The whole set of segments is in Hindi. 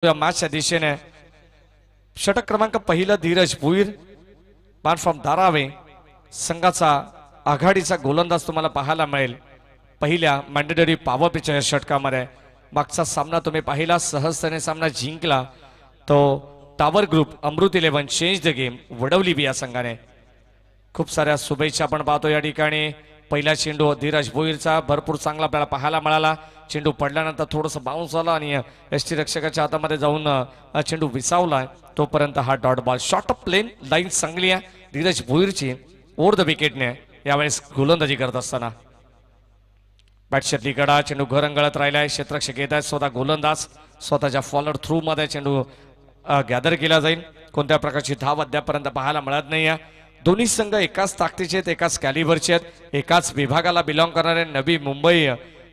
या मॅचच्या दिशेने षटक क्रमांक पहिला धीरज भोईर फ्रॉम धारावे संघाचा आघाडीचा गोलंदाज तुम्हाला पाहायला मिळेल पहिल्या मॅन्डेटरी पॉवर पिचच्या या षटकामध्ये। मागचा सामना तुम्ही पाहिला, सहजतेने सामना जिंकला तो tower group Amrit 11 change the game Vadavali B या संघाने। खूप साऱ्या शुभेच्छा आपण पाहतो या ठिकाणी। पहिला चेंडू धीरज भोईरचा भरपूर चांगला आपल्याला पाहायला मिळाला। चेंडू पडल्यानंतर थोडंसं बाउन्स झाला आणि एसटी रक्षकाच्या हातामध्ये जाऊन चेंडू विसावला। तोपर्यंत हा dot ball short of plain line चांगली आहे धीरज भोईरची ओव्हर द विकेटने यावेळेस गोलंदाजी करत असताना। बॅटशेतली कडा चेंडू घर अंगळत राहिलाय, क्षेत्ररक्षक येत आहे, स्वतः गोलंदाज स्वतःच्या फॉलोअर थ्रू मध्ये चेंडू गॅदर केला जाईल। कोणत्या प्रकारची धाव अद्यापर्यंत पाहायला मिळत नाही। दोन्ही संघ एकाच ताकदीचे आहेत, एकाच कॅलिबरचे आहेत, एकाच विभागाला बिलॉंग करणारे नवी मुंबई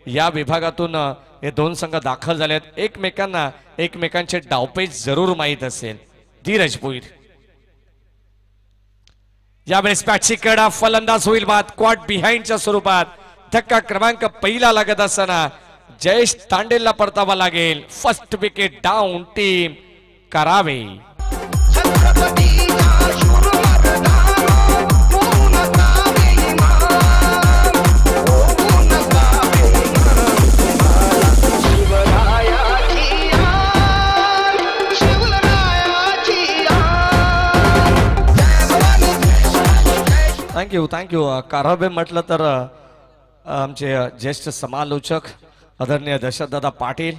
या विभागातून हे दोन संघ दाखल झाले आहेत। एकमेकांना एकमेकांचे डावपेच जरूर माहीत असेल। धीरज भोईर यावेळेस बॅटची कडा फलंदाज होईल बाद क्वाड बिहाइंडच्या स्वरूपात। धक्का क्रमांक पहिला लागत असताना जयेश तांडेलला परतावा लागेल। फर्स्ट विकेट डाऊन टीम करावे। थँक्यू काराबे म्हटलं तर आमचे ज्येष्ठ समालोचक आदरणीय दशरथदादा पाटील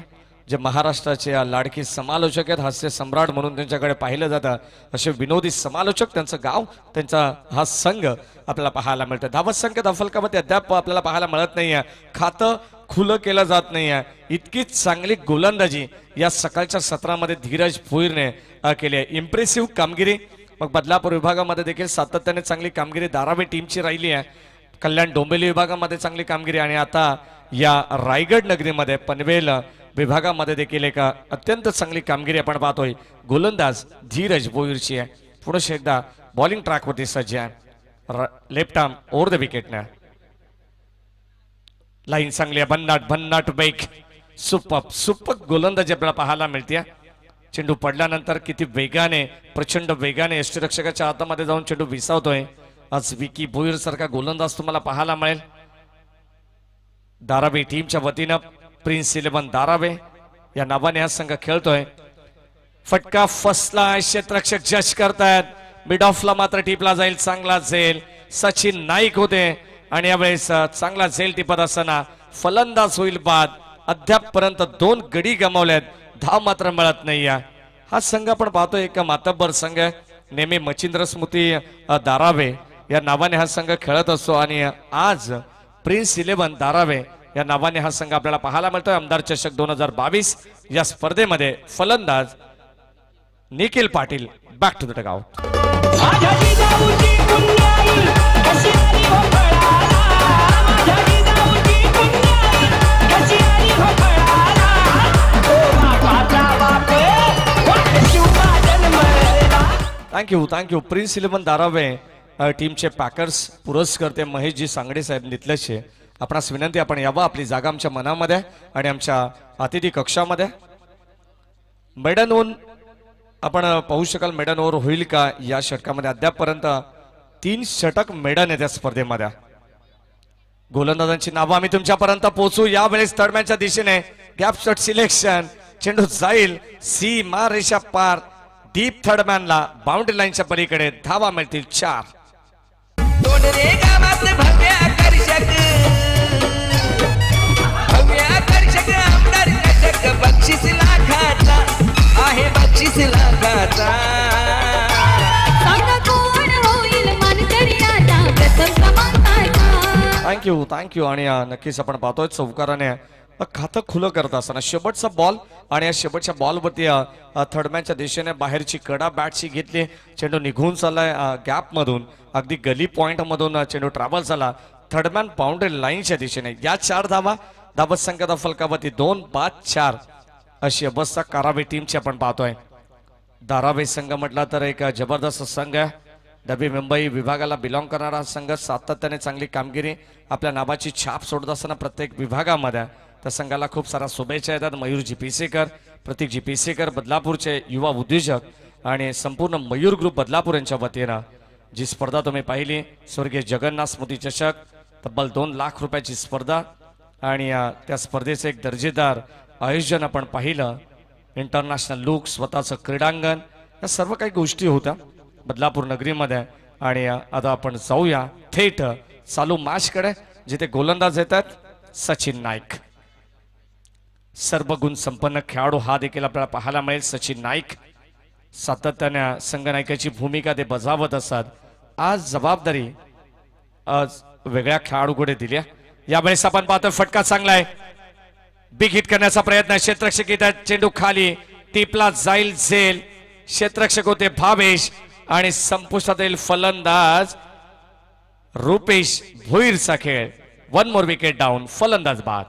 जे महाराष्ट्राचे लाडकी समालोचक आहेत, हास्य सम्राट म्हणून त्यांच्याकडे पाहिलं जातं असे विनोदी समालोचक। त्यांचं गाव त्यांचा हा संघ आपल्याला पाहायला मिळतं। धावत संख्या फलकामध्ये अद्याप आपल्याला पाहायला मिळत नाहीये, खातं खुलं केलं जात नाहीये। इतकी चांगली गोलंदाजी या सकाळच्या सत्रामध्ये धीरज भोईरने केली आहे। इम्प्रेसिव्ह कामगिरी। मग बदलापूर विभागामध्ये देखील सातत्याने चांगली कामगिरी धारावी टीमची राहिली आहे। कल्याण डोंबिवली विभागामध्ये चांगली कामगिरी आणि आता या रायगड नगरीमध्ये पनवेल विभागामध्ये देखील एक अत्यंत चांगली कामगिरी आपण पाहतोय। गोलंदाज धीरज भोईरची आहे। पुढे एकदा बॉलिंग ट्रॅकवरती सज्ज आहे। लेफ्ट आर्म ओव्हर द विकेटने लाईन चांगली आहे। भन्नाट बेक सुपर गोलंदाजी आपल्याला पाहायला मिळते। चेंडू पडल्यानंतर किती वेगाने प्रचंड वेगाने यष्टीरक्षकाच्या हातामध्ये जाऊन चेंडू विसावतोय। आज विकी भोईर सारखा गोलंदाज तुम्हाला पाहायला मिळेल। धारावी टीमच्या वतीनं प्रिन्स 11 धारावे या नावाने हा संघ खेळतोय। फटका फसला, क्षेत्ररक्षक जज करतायत, मिड ऑफला मात्र टिपला जाईल, चांगला झेल सचिन नाईक होते आणि यावेळेस चांगला झेल टिपत असताना फलंदाज होईल बाद। अद्यापपर्यंत 2 गडी गमावल्यात, धाव मात्र मिळत नाही। हा संघ आपण पाहतोय एक मातब्बर संघ आहे, नेहमी मच्छिंद्र स्मृती धारावे या नावाने हा संघ खेळत असतो आणि आज प्रिन्स 11 धारावे या नावाने हा संघ आपल्याला पाहायला मिळतोय। आमदार चषक 2022 या स्पर्धेमध्ये फलंदाज Nikhil Patil back to the dugout. Thank you prince 11 Dharave टीमचे पॅकर्स पुरस्कर्ते महेशजी सांगडे साहेब नितलेशे आपणास विनंती आपण यावं आपली जागा आमच्या मनामध्ये आणि आमच्या अतिथी कक्षामध्ये। मेडन ओव्हर आपण पाहू शकाल, मेडन ओव्हर होईल का या षटकामध्ये। अद्यापपर्यंत 3 षटक मेडन आहेत या स्पर्धेमध्ये। गोलंदाजांची नावं आम्ही तुमच्यापर्यंत पोहोचू। यावेळेस थर्डमॅनच्या दिशेने गॅप शॉट सिलेक्शन, चेंडू जाईल सीमा रेषा पार डीप थर्डमॅनला बाउंड्री लाईनच्या पलीकडे, धावा मिळतील 4। थँक्यू आणि नक्कीच आपण पाहतोय चौकाराने खातं खुलं करत असताना शेवटचा बॉल आणि या शेवटच्या बॉलवरती थर्डमॅनच्या दिशेने बाहेरची कडा बॅटची घेतली, चेंडू निघून चाललाय गॅप मधून, अगदी गली पॉइंट मधून चेंडू ट्रॅव्हल झाला थर्डमॅन बाउंड्री लाईनच्या दिशेने। या 4 धावा, धावत संख्या फलकावरती 2 बाद 4 अशी अवस्था कारावे टीमची आपण पाहतोय। धारावे संघ म्हटला तर एक जबरदस्त संघ आहे। नवी मुंबई विभागाला बिलॉंग करणारा संघ सातत्याने चांगली कामगिरी आपल्या नावाची छाप सोडत असताना प्रत्येक विभागामध्ये त्या संघाला खूप सारा शुभेच्छा येतात. मयूर जीपीसेकर, प्रतीक जीपीसेकर बदलापूरचे युवा उद्योजक आणि संपूर्ण मयूर ग्रुप बदलापूर यांच्या वतीनं जी स्पर्धा तुम्ही पाहिली, स्वर्गीय जगन्नाथ स्मृती चषक, तब्बल 2 लाख रुपयाची स्पर्धा आणि त्या स्पर्धेचे एक दर्जेदार आयोजन आपण पाहिलं. इंटरनॅशनल लुक, स्वतःचं क्रीडांगण, या सर्व काही गोष्टी होत्या बदलापूर नगरीमध्ये. आणि आता आपण जाऊया थेट चालू मॅचकडे, जिथे गोलंदाज येतात सचिन नाईक. सर्व गुण संपन्न खेळाडू हा देखील आपल्याला पाहायला मिळेल. सचिन नाईक सातत्याने संघनायकाची भूमिका ते बजावत असतात. आज जबाबदारी आज वेगळ्या खेळाडूकडे दिल्या. यावेळेस आपण पाहतो फटका चांगला आहे, बिग हिट करण्याचा प्रयत्न. क्षेत्ररक्षक येतात, चेंडू खाली टिपला जाईल झेल. क्षेत्ररक्षक होते भावेश आणि संपुष्टात येईल फलंदाज रुपेश भोईरचा खेळ. 1 मोर विकेट डाऊन, फलंदाज बाद.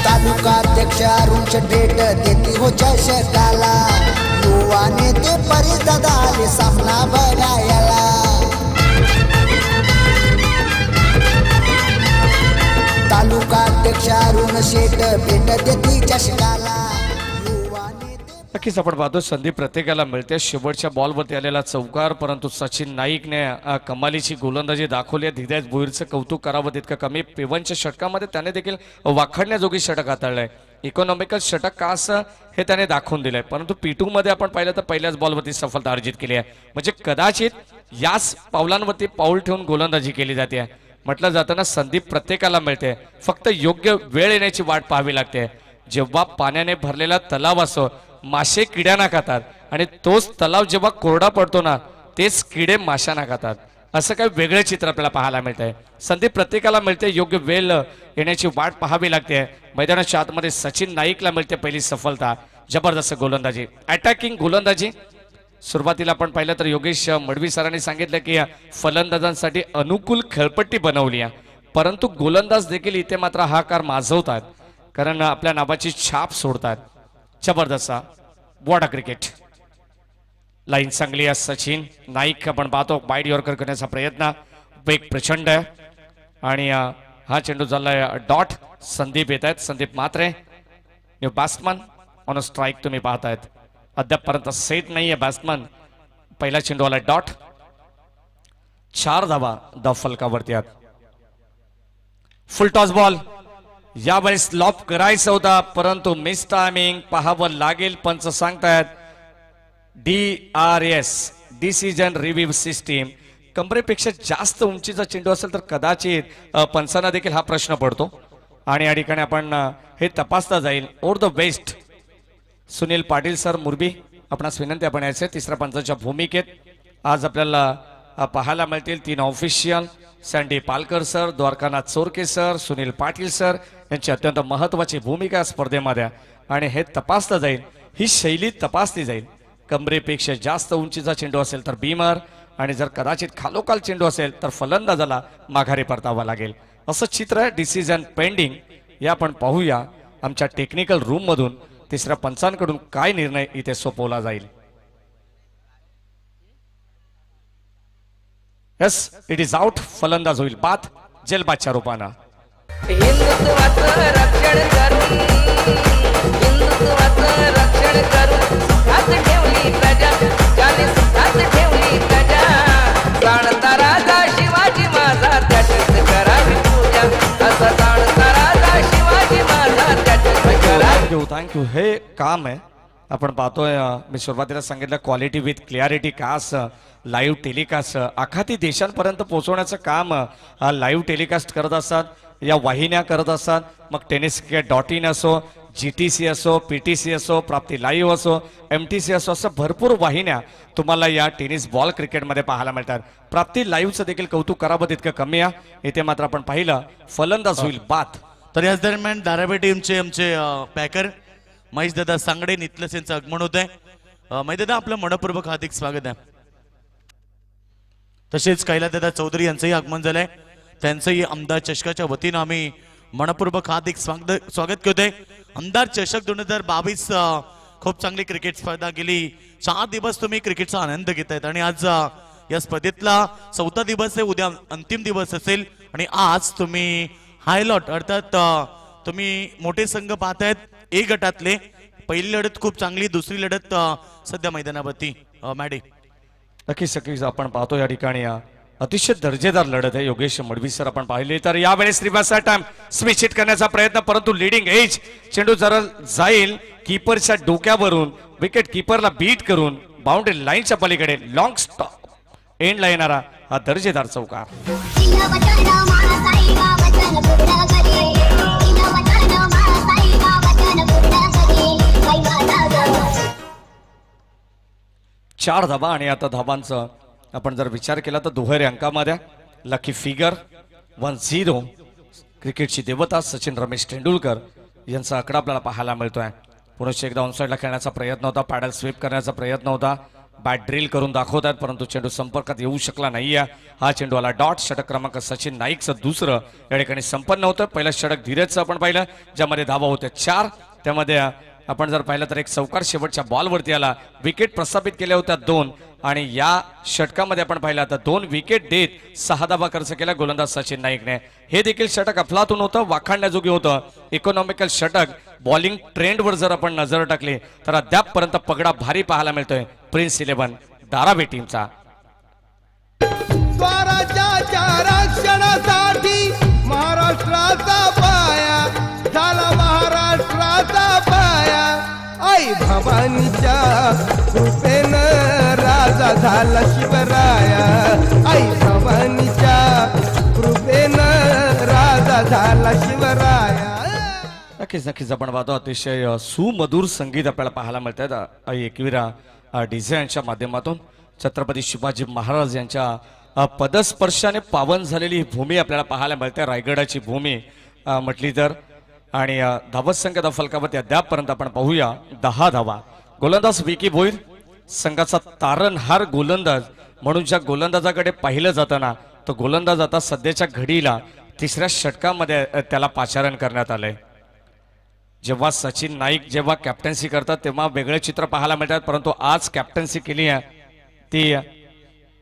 तालुका अध्यक्ष अरुणचे डेट देती हो चषकाला, युवा नेते परिदादा आले सामना बघायला. तालुका अध्यक्ष अरुण शेट भेट देती चषकाला, युवा नेते. नक्कीच आपण पाहतो संधी प्रत्येकाला मिळते. शेवटच्या बॉलवरती आलेला चौकार, परंतु सचिन नाईकने कमालीची गोलंदाजी दाखवली आहे. हृदय भोईरचं कौतुक करावं तितकं कमी. 51च्या षटकामध्ये त्याने देखील वाखाणण्याजोगी षटक हाताळलंय. इकॉनॉमिकल षटक का असं हे त्याने दाखवून दिलंय. परंतु P2 मध्ये आपण पाहिलं तर पहिल्याच बॉलवरती सफलता अर्जित केली आहे. म्हणजे कदाचित याच पावलांवरती पाऊल ठेवून गोलंदाजी केली जाते. म्हटलं जातं ना, संधी प्रत्येकाला मिळते, फक्त योग्य वेळ येण्याची वाट पाहावी लागते. जेव्हा पाण्याने भरलेला तलाव असो, मासे किड्यांना खातात आणि तोच तलाव जेव्हा कोरडा पडतो ना, तेच किडे माशांना खातात. असं काही वेगळं चित्र आपल्याला पाहायला मिळतंय. संधी प्रत्येकाला मिळते, योग्य वेळ येण्याची वाट पाहावी लागते. मैदानाच्या आतमध्ये सचिन नाईकला मिळते पहिली सफलता. जबरदस्त गोलंदाजी, अटॅकिंग गोलंदाजी. सुरुवातीला आपण पाहिलं तर योगेश मडवी सरांनी सांगितलं की फलंदाजांसाठी अनुकूल खेळपट्टी बनवली आहे, परंतु गोलंदाज देखील इथे मात्र हाकार माजवतात, कारण आपल्या नावाची छाप सोडतात. जबरदस्त वॉट अ क्रिकेट. लाईन चांगली आहे. सचिन नाईक आपण पाहतो वाईड यॉर्कर करण्याचा प्रयत्न, वेग प्रचंड आहे आणि हा चेंडू झालाय डॉट. संदीप येत आहेत, संदीप मात्रे न्यू बॅट्समन ऑन स्ट्राईक तुम्ही पाहतायत. अद्यापपर्यंत सेट नाहीये बॅट्समन. पहिला चेंडू आला डॉट. 4 धावा द फलकावरती आहेत. Full toss ball. यावेळेस लॉप करायचा होता, परंतु मिस टायमिंग पाहावं लागेल. पंच सांगतायत DRS डिसिजन रिव्ह्यू सिस्टीम. कमरेपेक्षा जास्त उंचीचा चेंडू असेल तर कदाचित पंचांना देखील हा प्रश्न पडतो आणि या ठिकाणी आपण हे तपासता जाईल. ओर द वेस्ट सुनील पाटील सर मुरबी, आपणास विनंती आपण यायचे तिसऱ्या पंचाच्या भूमिकेत. आज आपल्याला पाहायला मिळतील 3 official. Sandy Palkar sir, Dwarkanath Chorke sir, Sunil Patil sir यांची अत्यंत महत्वाची भूमिका स्पर्धेमध्ये आणि हे तपासता जाईल, ही शैली तपासली जाईल. कमरेपेक्षा जास्त उंचीचा चेंडू असेल तर बीमर आणि जर कदाचित खालोखाल चेंडू असेल तर फलंदाजाला माघारी परतावा लागेल. असं चित्र आहे. Decision pending. या आपण पाहूया आमच्या टेक्निकल रूम मधून तिसऱ्या पंचांकडून काय निर्णय इथे सोपवला जाईल. Yes, it is out. फलंदाज होईल बाद जेलबादच्या रूपानं. हिंदुत्वाचं रक्षण करून, हिंदुत्वाचं रक्षण करून सुखात ठेवली प्रजा, ज्याने सुखात ठेवली प्रजा. जाणता राजा शिवाजी माझा त्याचीच करावी पूजा, असा जाणता राजा शिवाजी माझा त्याचीच करावी. थँक्यू. हे काम आहे आपण पाहतोय. मी सुरुवातीला सांगितलं quality with clarity cast, live telecast आखाती देशांपर्यंत पोहोचवण्याचं काम लाईव्ह टेलिकास्ट करत असतात, या वाहिन्या करत असतात. मग टेनिस .in असो, GTC असो, PTC असो, प्राप्ती लाईव्ह असो, MTC असो, असं भरपूर वाहिन्या तुम्हाला या टेनिस बॉल क्रिकेटमध्ये पाहायला मिळतात. प्राप्ती लाईव्हचं देखील कौतुक करावं तितकं कमी आहे. इथे मात्र आपण पाहिलं फलंदाज होईल बाद. तर याच दरम्यान धारावी टीमचे आमचे पॅकर महेश दादा सांगडे नितलस यांचं आगमन होत आहे. महेश दादा आपलं मनपूर्वक हार्दिक स्वागत आहे. तसेच कैलासदादा चौधरी यांचंही आगमन झालंय, त्यांचंही आमदार चषकाच्या वतीनं आम्ही मनपूर्वक हार्दिक स्वागत करतोय. आमदार चषक 2022 खूप चांगली क्रिकेट स्पर्धा गेली. 4 दिवस तुम्ही क्रिकेटचा आनंद घेतायत आणि आज या स्पर्धेतला 4था दिवस आहे, उद्या अंतिम दिवस असेल आणि आज तुम्ही हायलॉट अर्थात तुम्ही मोठे संघ पाहतायत ए गटातले पहिली लढत खूप चांगली, दुसरी लढत सध्या मैदानावरती मॅडी. नक्कीच आपण पाहतो या ठिकाणी अतिशय दर्जेदार लढत आहे. योगेश मडवी सर आपण पाहिले तर यावेळेस रिव्हर्स टाइम स्मिच हिट करण्याचा प्रयत्न, परंतु लीडिंग एज चेंडू जरा जाईल कीपरच्या डोक्यावरून, विकेट कीपरला बीट करून बाउंड्री लाईनच्या पलीकडे लॉंग स्टॉप एंडला येणारा हा दर्जेदार चौकार. चार धाबा आणि आता धाबांचं आपण जर विचार केला तर दुहेरी अंकामध्ये लकी फिगर 1-0 क्रिकेटची देवता सचिन रमेश तेंडुलकर यांचा आकडा आपल्याला पाहायला मिळतोय. पुन्हा एकदा ऑनसाइडला खेळण्याचा प्रयत्न होता, पॅडल स्वीप करण्याचा प्रयत्न होता, बॅट ड्रिल करून दाखवतात परंतु चेंडू संपर्कात येऊ शकला नाहीये. हा चेंडू आला डॉट. षटक क्रमांक सचिन नाईकचं दुसरं या ठिकाणी संपन्न होतं. पहिलं षटक धीरजचं आपण पाहिलं ज्यामध्ये धाबा होत्या 4, त्यामध्ये आपण जर पाहिलं तर एक चौकार शेवटच्या बॉलवरती आला, विकेट प्रस्थापित केल्या होत्या 2 आणि या षटकामध्ये आपण पाहिलं तर 2 विकेट देत 6 धाबा खर्च केला गोलंदाज सचिन नाईकने. हे देखील षटक अफलातून होतं, वाखाणण्याजोगी होतं, इकॉनॉमिकल षटक. बॉलिंग ट्रेंडवर जर आपण नजर टाकली तर अद्यापपर्यंत पगडा भारी पाहायला मिळतोय प्रिन्स 11 धारावी टीमचा. स्वराज्याच्या रक्षणासाठी महाराष्ट्राचा पाया झाला, महाराष्ट्राचा पाया आई भवानीच्या कृपेनं राजा झाला शिवराया, आई भवानीच्या कृपेनं राजा झाला शिवराया. नक्कीच आपण पाहतो अतिशय सुमधुर संगीत आपल्याला पाहायला मिळतात एकविरा डीजे यांच्या माध्यमातून. छत्रपती शिवाजी महाराज यांच्या पदस्पर्शाने पावन झालेली ही भूमी आपल्याला पाहायला मिळते, रायगडाची भूमी म्हटली तर. आणि धावत संख्या फलकावरती अद्यापपर्यंत आपण पाहूया 10 धावा. गोलंदाज विकी भोईर संघाचा तारणहार गोलंदाज म्हणून ज्या गोलंदाजाकडे पाहिलं जाताना तो गोलंदाज आता सध्याच्या घडीला 3ऱ्या षटकामध्ये त्याला पाचारण करण्यात आलंय. जेव्हा सचिन नाईक जेव्हा कॅप्टन्सी करतात तेव्हा वेगळे चित्र पाहायला मिळतात, परंतु आज कॅप्टन्सी केली आहे ती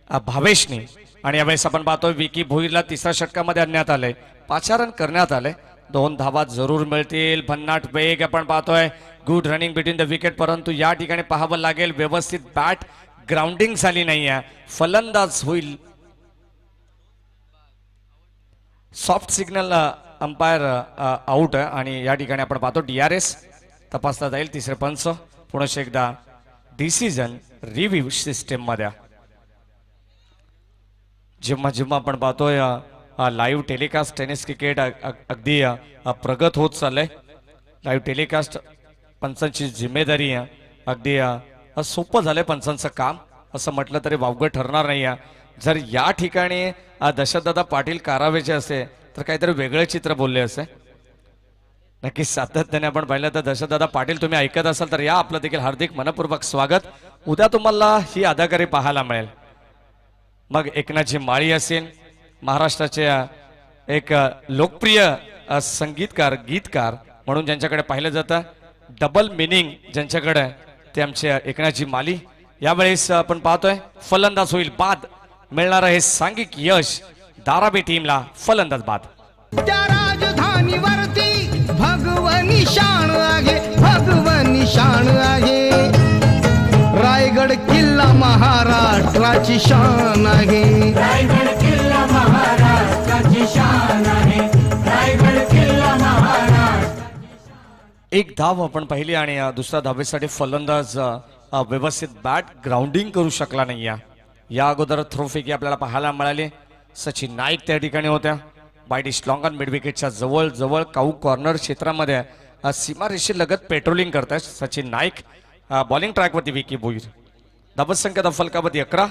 भावेशने आणि यावेळेस आपण पाहतोय विकी भोईरला 3ऱ्या षटकामध्ये आणण्यात आलंय, पाचारण करण्यात आलंय. 2 धावा जरूर मिळतील. भन्नाट वेग आपण पाहतोय, good running between the wicket, परंतु या ठिकाणी पाहावं लागेल व्यवस्थित बॅट ग्राउंडिंग झाली नाहीये. फलंदाज होईल. सॉफ्ट सिग्नल अंपायर आउट आहे आणि या ठिकाणी आपण पाहतो DRS तपासला जाईल. 3रे पंच पुन्हा एकदा डिसिजन रिव्ह्यू सिस्टीम मध्ये. जेव्हा आपण पाहतोय लाईव्ह टेलिकास्ट टेनिस क्रिकेट अगदी प्रगत होत चाललंय. लाईव्ह टेलिकास्ट पंचांची जिम्मेदारी अगदी सोपं झालंय. पंचांचं काम असं म्हटलं तरी वावगं ठरणार नाही. जर या ठिकाणी दशरथदादा पाटील कारावेचे असे तर काहीतरी वेगळे चित्र बोलले असे. नक्कीच सातत्याने आपण पाहिलं तर दशरथदादा पाटील तुम्ही ऐकत असाल तर या आपलं देखील हार्दिक मनपूर्वक स्वागत. उद्या तुम्हाला ही अदाकारी पाहायला मिळेल. मग एकनाथजी माळी असेल, महाराष्ट्राचे एक लोकप्रिय संगीतकार गीतकार म्हणून ज्यांच्याकडे पाहिलं जातं, डबल मिनिंग ज्यांच्याकडे ते आमचे एकनाथजी माली. यावेळेस आपण पाहतोय फलंदाज होईल बाद. मिळणार आहे सांघिक यश धारावी टीमला. फलंदाज बाद. त्या राजधानीवरती भगवनी शान आहे, भगवनी शान आहे. रायगड किल्ला महाराष्ट्राची शान आहे, रायगड किल्ला महाराष्ट्राची शान आहे, रायगड किल्ला महाराष्ट्र. एक धाव आपण पाहिली आणि दुसऱ्या धावेसाठी फलंदाज व्यवस्थित बॅट ग्राउंडिंग करू शकला नाही. या अगोदर थ्रोफेकी आपल्याला पाहायला मिळाली. सचिन नाईक त्या ठिकाणी होत्या. बाईट इज लॉंग ऑन मिड विकेटच्या जवळ जवळ काऊ कॉर्नर क्षेत्रामध्ये सीमारेषे लगत पेट्रोलिंग करतात सचिन नाईक. बॉलिंग ट्रॅकवरती विकी भोईर. धावत संख्या फलकावरती 11,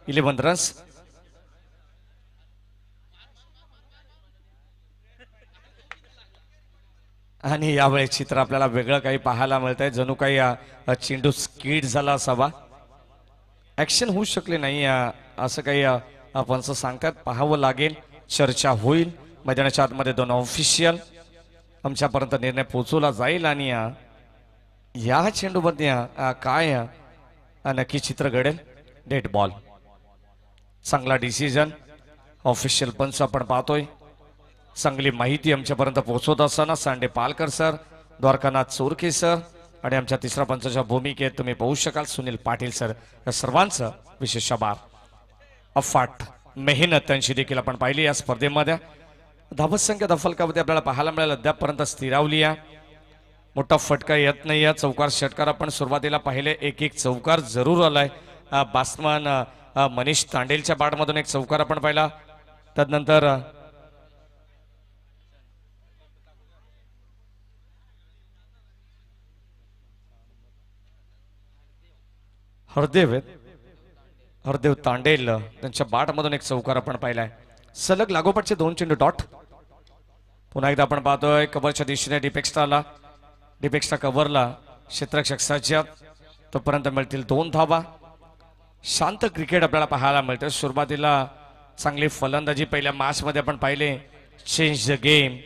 11 रन्स. आणि यावेळेस चित्र आपल्याला वेगळं काही पाहायला मिळत आहे. जणू काही चेंडू स्किड झाला असावा. ऍक्शन होऊ शकले नाही असं काही आपण सांगतात. पाहावं लागेल, चर्चा होईल. मैदानाच्या आतमध्ये 2 ऑफिशियल आमच्यापर्यंत निर्णय पोहोचवला जाईल आणि या चेंडूमध्ये काय नक्की चित्र घडेल. Dead ball. चांगला डिसिजन ऑफिशियल पंच आपण पाहतोय. चांगली माहिती आमच्यापर्यंत पोहोचवत असताना सांडे पालकर सर, द्वारकानाथ चोरके सर आणि आमच्या तिसऱ्या पंचाच्या भूमिकेत तुम्ही पाहू शकाल सुनील पाटील सर, या सर्वांचं विशेष आभार. अफाट मेहनत त्यांची देखील आपण पाहिली या स्पर्धेमध्ये. धावत संख्या दफलकामध्ये आपल्याला पाहायला मिळेल अद्यापपर्यंत स्थिरावली आहे. मोठा फटका येत नाही आहे. चौकार षटकार आपण सुरुवातीला पाहिले, एक एक चौकार जरूर आलाय. बॅट्समन मनीष तांडेलच्या बॅटमधून एक चौकार आपण पाहिला. त्यानंतर हरदेव तांडेल त्यांच्या बॅटमधून एक चौकार आपण पाहिलाय. सलग लागोपाठचे 2 चेंडू डॉट. पुन्हा एकदा आपण पाहतोय कव्हरच्या दिशेने डिपेक्स्ट्राला, डिपेक्स्ट्रा कव्हरला क्षेत्ररक्षक सज्ज. तोपर्यंत मिळतील 2 धावा. शांत क्रिकेट आपल्याला पाहायला मिळते. सुरुवातीला चांगली फलंदाजी पहिल्या मॅचमध्ये आपण पाहिले. Change the game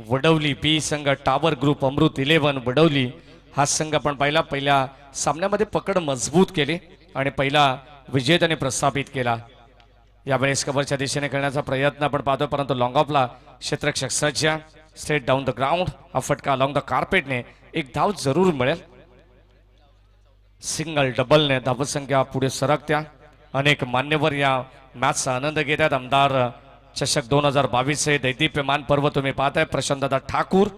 Vadavali B संघ, टावर ग्रुप अमृत 11 वडवली हा संघ आपण पाहिला. पहिल्या सामन्यामध्ये पकड मजबूत केली आणि पहिला विजय त्याने प्रस्थापित केला. यावेळेस कव्हरच्या दिशेने खेळण्याचा प्रयत्न आपण पाहतो, परंतु लॉंग ऑफला क्षेत्ररक्षक सज्ज. Straight down the ground. हा फटका अलॉंग द कार्पेटने एक धाव जरूर मिळेल. सिंगल डबलने धावसंख्या पुढे सरकत्या. अनेक मान्यवर या मॅचचा आनंद घेतात. आमदार चषक 2022 हे दैदिप्यमान पर्व तुम्ही पाहताय. प्रशांतदादा ठाकूर.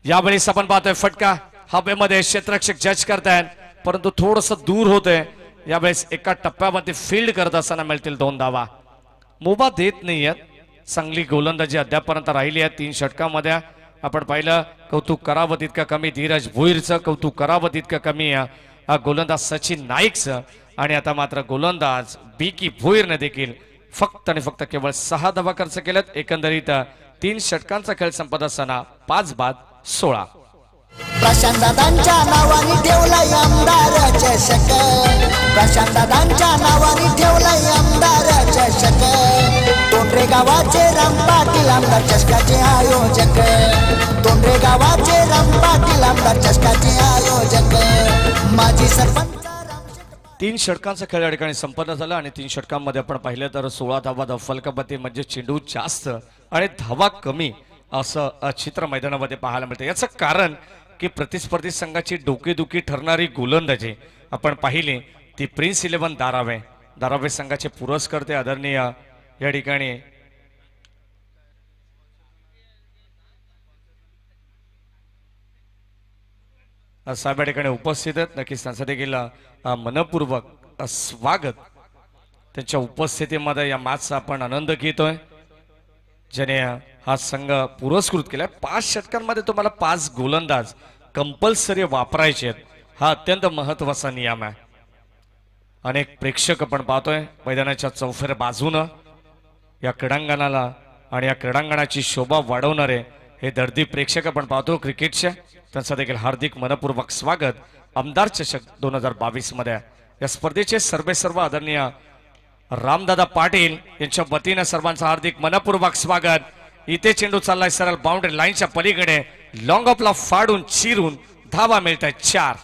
यावेळेस आपण पाहतोय फटका हवेमध्ये क्षेत्ररक्षक जज करतायत, परंतु थोडस दूर होतंय. यावेळेस एका टप्प्यावरती फील्ड करत असताना मिळतील 2 धावा. मुभा देत नाहीयेत. चांगली गोलंदाजी अद्यापर्यंत राहिली आहे. 3 षटकामध्ये आपण पाहिलं. कौतुक करावं तितकं कमी धीरज भोईरचं, कौतुक करावं तितकं कमी गोलंदाज सचिन नाईकचं. आणि आता मात्र गोलंदाज बीकी भोईरने देखील फक्त आणि फक्त केवळ 6 धावा खर्च केल्यात. एकंदरीत 3 षटकांचा खेळ संपत असताना 5 बाद 16. प्रशांतदादांच्या नावाने ठेवलाय आमदार चषक, प्रशांतदादांच्या नावाने ठेवलाय आमदार चषक. तोंडरे गावाचे राम पाटील आमदार चषकाचे आयोजक, तोंडरे गावाचे राम पाटील आमदार चषकाचे आयोजक. माजी सरपंच 3 षटकांचा खेळ या ठिकाणी संपन्न झाला आणि 3 षटकांमध्ये आपण पाहिलं तर 16 धावा दफलकापती म्हणजे चेंडू जास्त आणि धावा कमी असं चित्र मैदानामध्ये पाहायला मिळतं. याचं कारण की प्रतिस्पर्धी संघाची डोकेदुखी ठरणारी गोलंदाजी आपण पाहिली ती प्रिन्स 11 धारावे संघाचे पुरस्कर्ते आदरणीय या ठिकाणी साहेब या ठिकाणी उपस्थित आहेत. नक्कीच त्यांचं देखील मनपूर्वक स्वागत. त्यांच्या उपस्थितीमध्ये या मॅचचा आपण आनंद घेतोय, ज्याने हा संघ पुरस्कृत केलाय. 5 षटकांमध्ये तुम्हाला 5 गोलंदाज कंपल्सरी वापरायचे आहेत. हा अत्यंत महत्वाचा नियम आहे. अनेक प्रेक्षक आपण पाहतोय मैदानाच्या चौफेर बाजूनं. या क्रीडांगणाला आणि या क्रीडांगणाची शोभा वाढवणारे हे दर्दी प्रेक्षक आपण पाहतो क्रिकेटचे. त्यांचं देखील हार्दिक मनपूर्वक स्वागत आमदार चषक 2022 मध्ये. या स्पर्धेचे सर्व आदरणीय रामदादा पाटील यांच्या वतीने सर्वांचं हार्दिक मनपूर्वक स्वागत. इथे चेंडू चाललाय सरळ बाउंड्री लाईनच्या पलीकडे. लॉंग ऑफला फाडून चिरून धावा मिळत आहेत 4.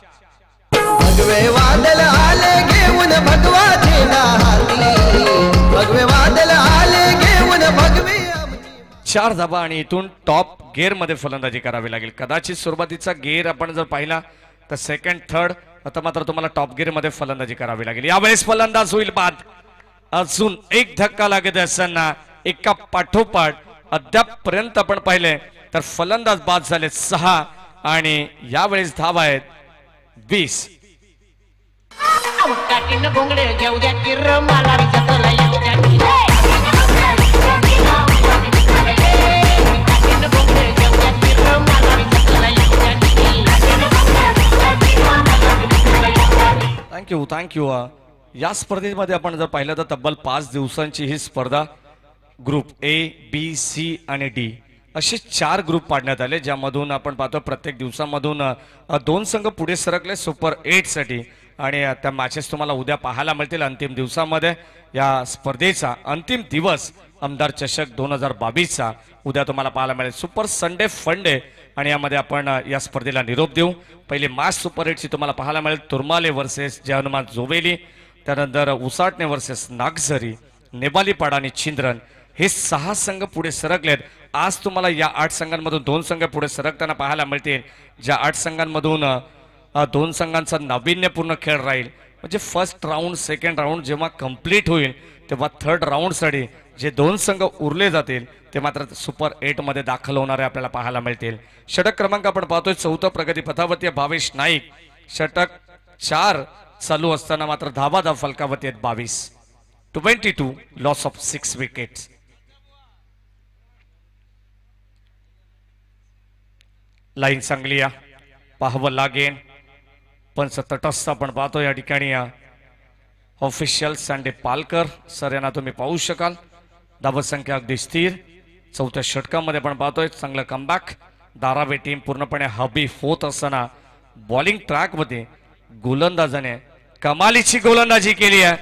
भगवे वादळ आले घेऊन भगवाचे हाती, भगवे वादळ आले घेऊन भगवे 4 धावा आणि इथून टॉप गेअर मध्ये फलंदाजी करावी लागेल. कदाचित सुरुवातीचा गेअर आपण जर पाहिला तर सेकंड थर्ड, आता मात्र तुम्हाला टॉप गेअर मध्ये फलंदाजी करावी लागेल. यावेळेस फलंदाज होईल बाद. अजून एक धक्का लागत असताना एका पाठोपाठ अद्यापपर्यंत आपण पाहिले तर फलंदाज बाद झाले 6 आणि यावेळेस धावा आहेत 20. थँक्यू. या स्पर्धेमध्ये आपण जर पाहिलं तर तब्बल 5 दिवसांची ही स्पर्धा ग्रुप A, B, C आणि D असे 4 ग्रुप पाडण्यात आले, ज्यामधून आपण पाहतो प्रत्येक दिवसामधून 2 संघ पुढे सरकले सुपर 8 साठी आणि त्या मॅचेस तुम्हाला उद्या पाहायला मिळतील. अंतिम दिवसामध्ये या स्पर्धेचा अंतिम दिवस आमदार चषक 2022चा उद्या तुम्हाला पाहायला मिळेल. सुपर संडे फंडे आणि यामध्ये आपण या स्पर्धेला निरोप देऊ. पहिली मॅच सुपर 8ची तुम्हाला पाहायला मिळेल. तुर्माले वर्सेस जय हनुमान जोवेली, त्यानंतर उसाटणे वर्सेस नागझरी, नेबालीपाडा आणि छिंद्रन हे 6 संघ पुढे सरकलेत. आज तुम्हाला या 8 संघांमधून 2 संघ पुढे सरकताना पाहायला मिळतील. ज्या 8 संघांमधून 2 संघांचा नाविन्यपूर्ण खेळ राहील. म्हणजे फर्स्ट राऊंड सेकंड राऊंड जेव्हा कंप्लीट होईल तेव्हा थर्ड राऊंडसाठी जे 2 संघ उरले जातील ते मात्र सुपर 8 मध्ये दाखल होणारे आपल्याला पाहायला मिळतील. षटक क्रमांक आपण पाहतोय 4 प्रगती पथावती भावेश नाईक. षटक 4 चालू असताना मात्र धावा फलकावती आहेत 22. 22 लॉस ऑफ 6 विकेट्स. लाईन चांगली पाहावं लागेल पण तटस्थ आपण पाहतो या ठिकाणी ऑफिशियल संडे पालकर सर यांना तुम्ही पाहू शकाल. धावसंख्या अगदी स्थिर. 4थ्या षटकामध्ये आपण पाहतोय चांगलं कमबॅक. धारावी टीम पूर्णपणे हबी होत असताना बॉलिंग ट्रॅक मध्ये गोलंदाजाने कमालीची गोलंदाजी केली आहे.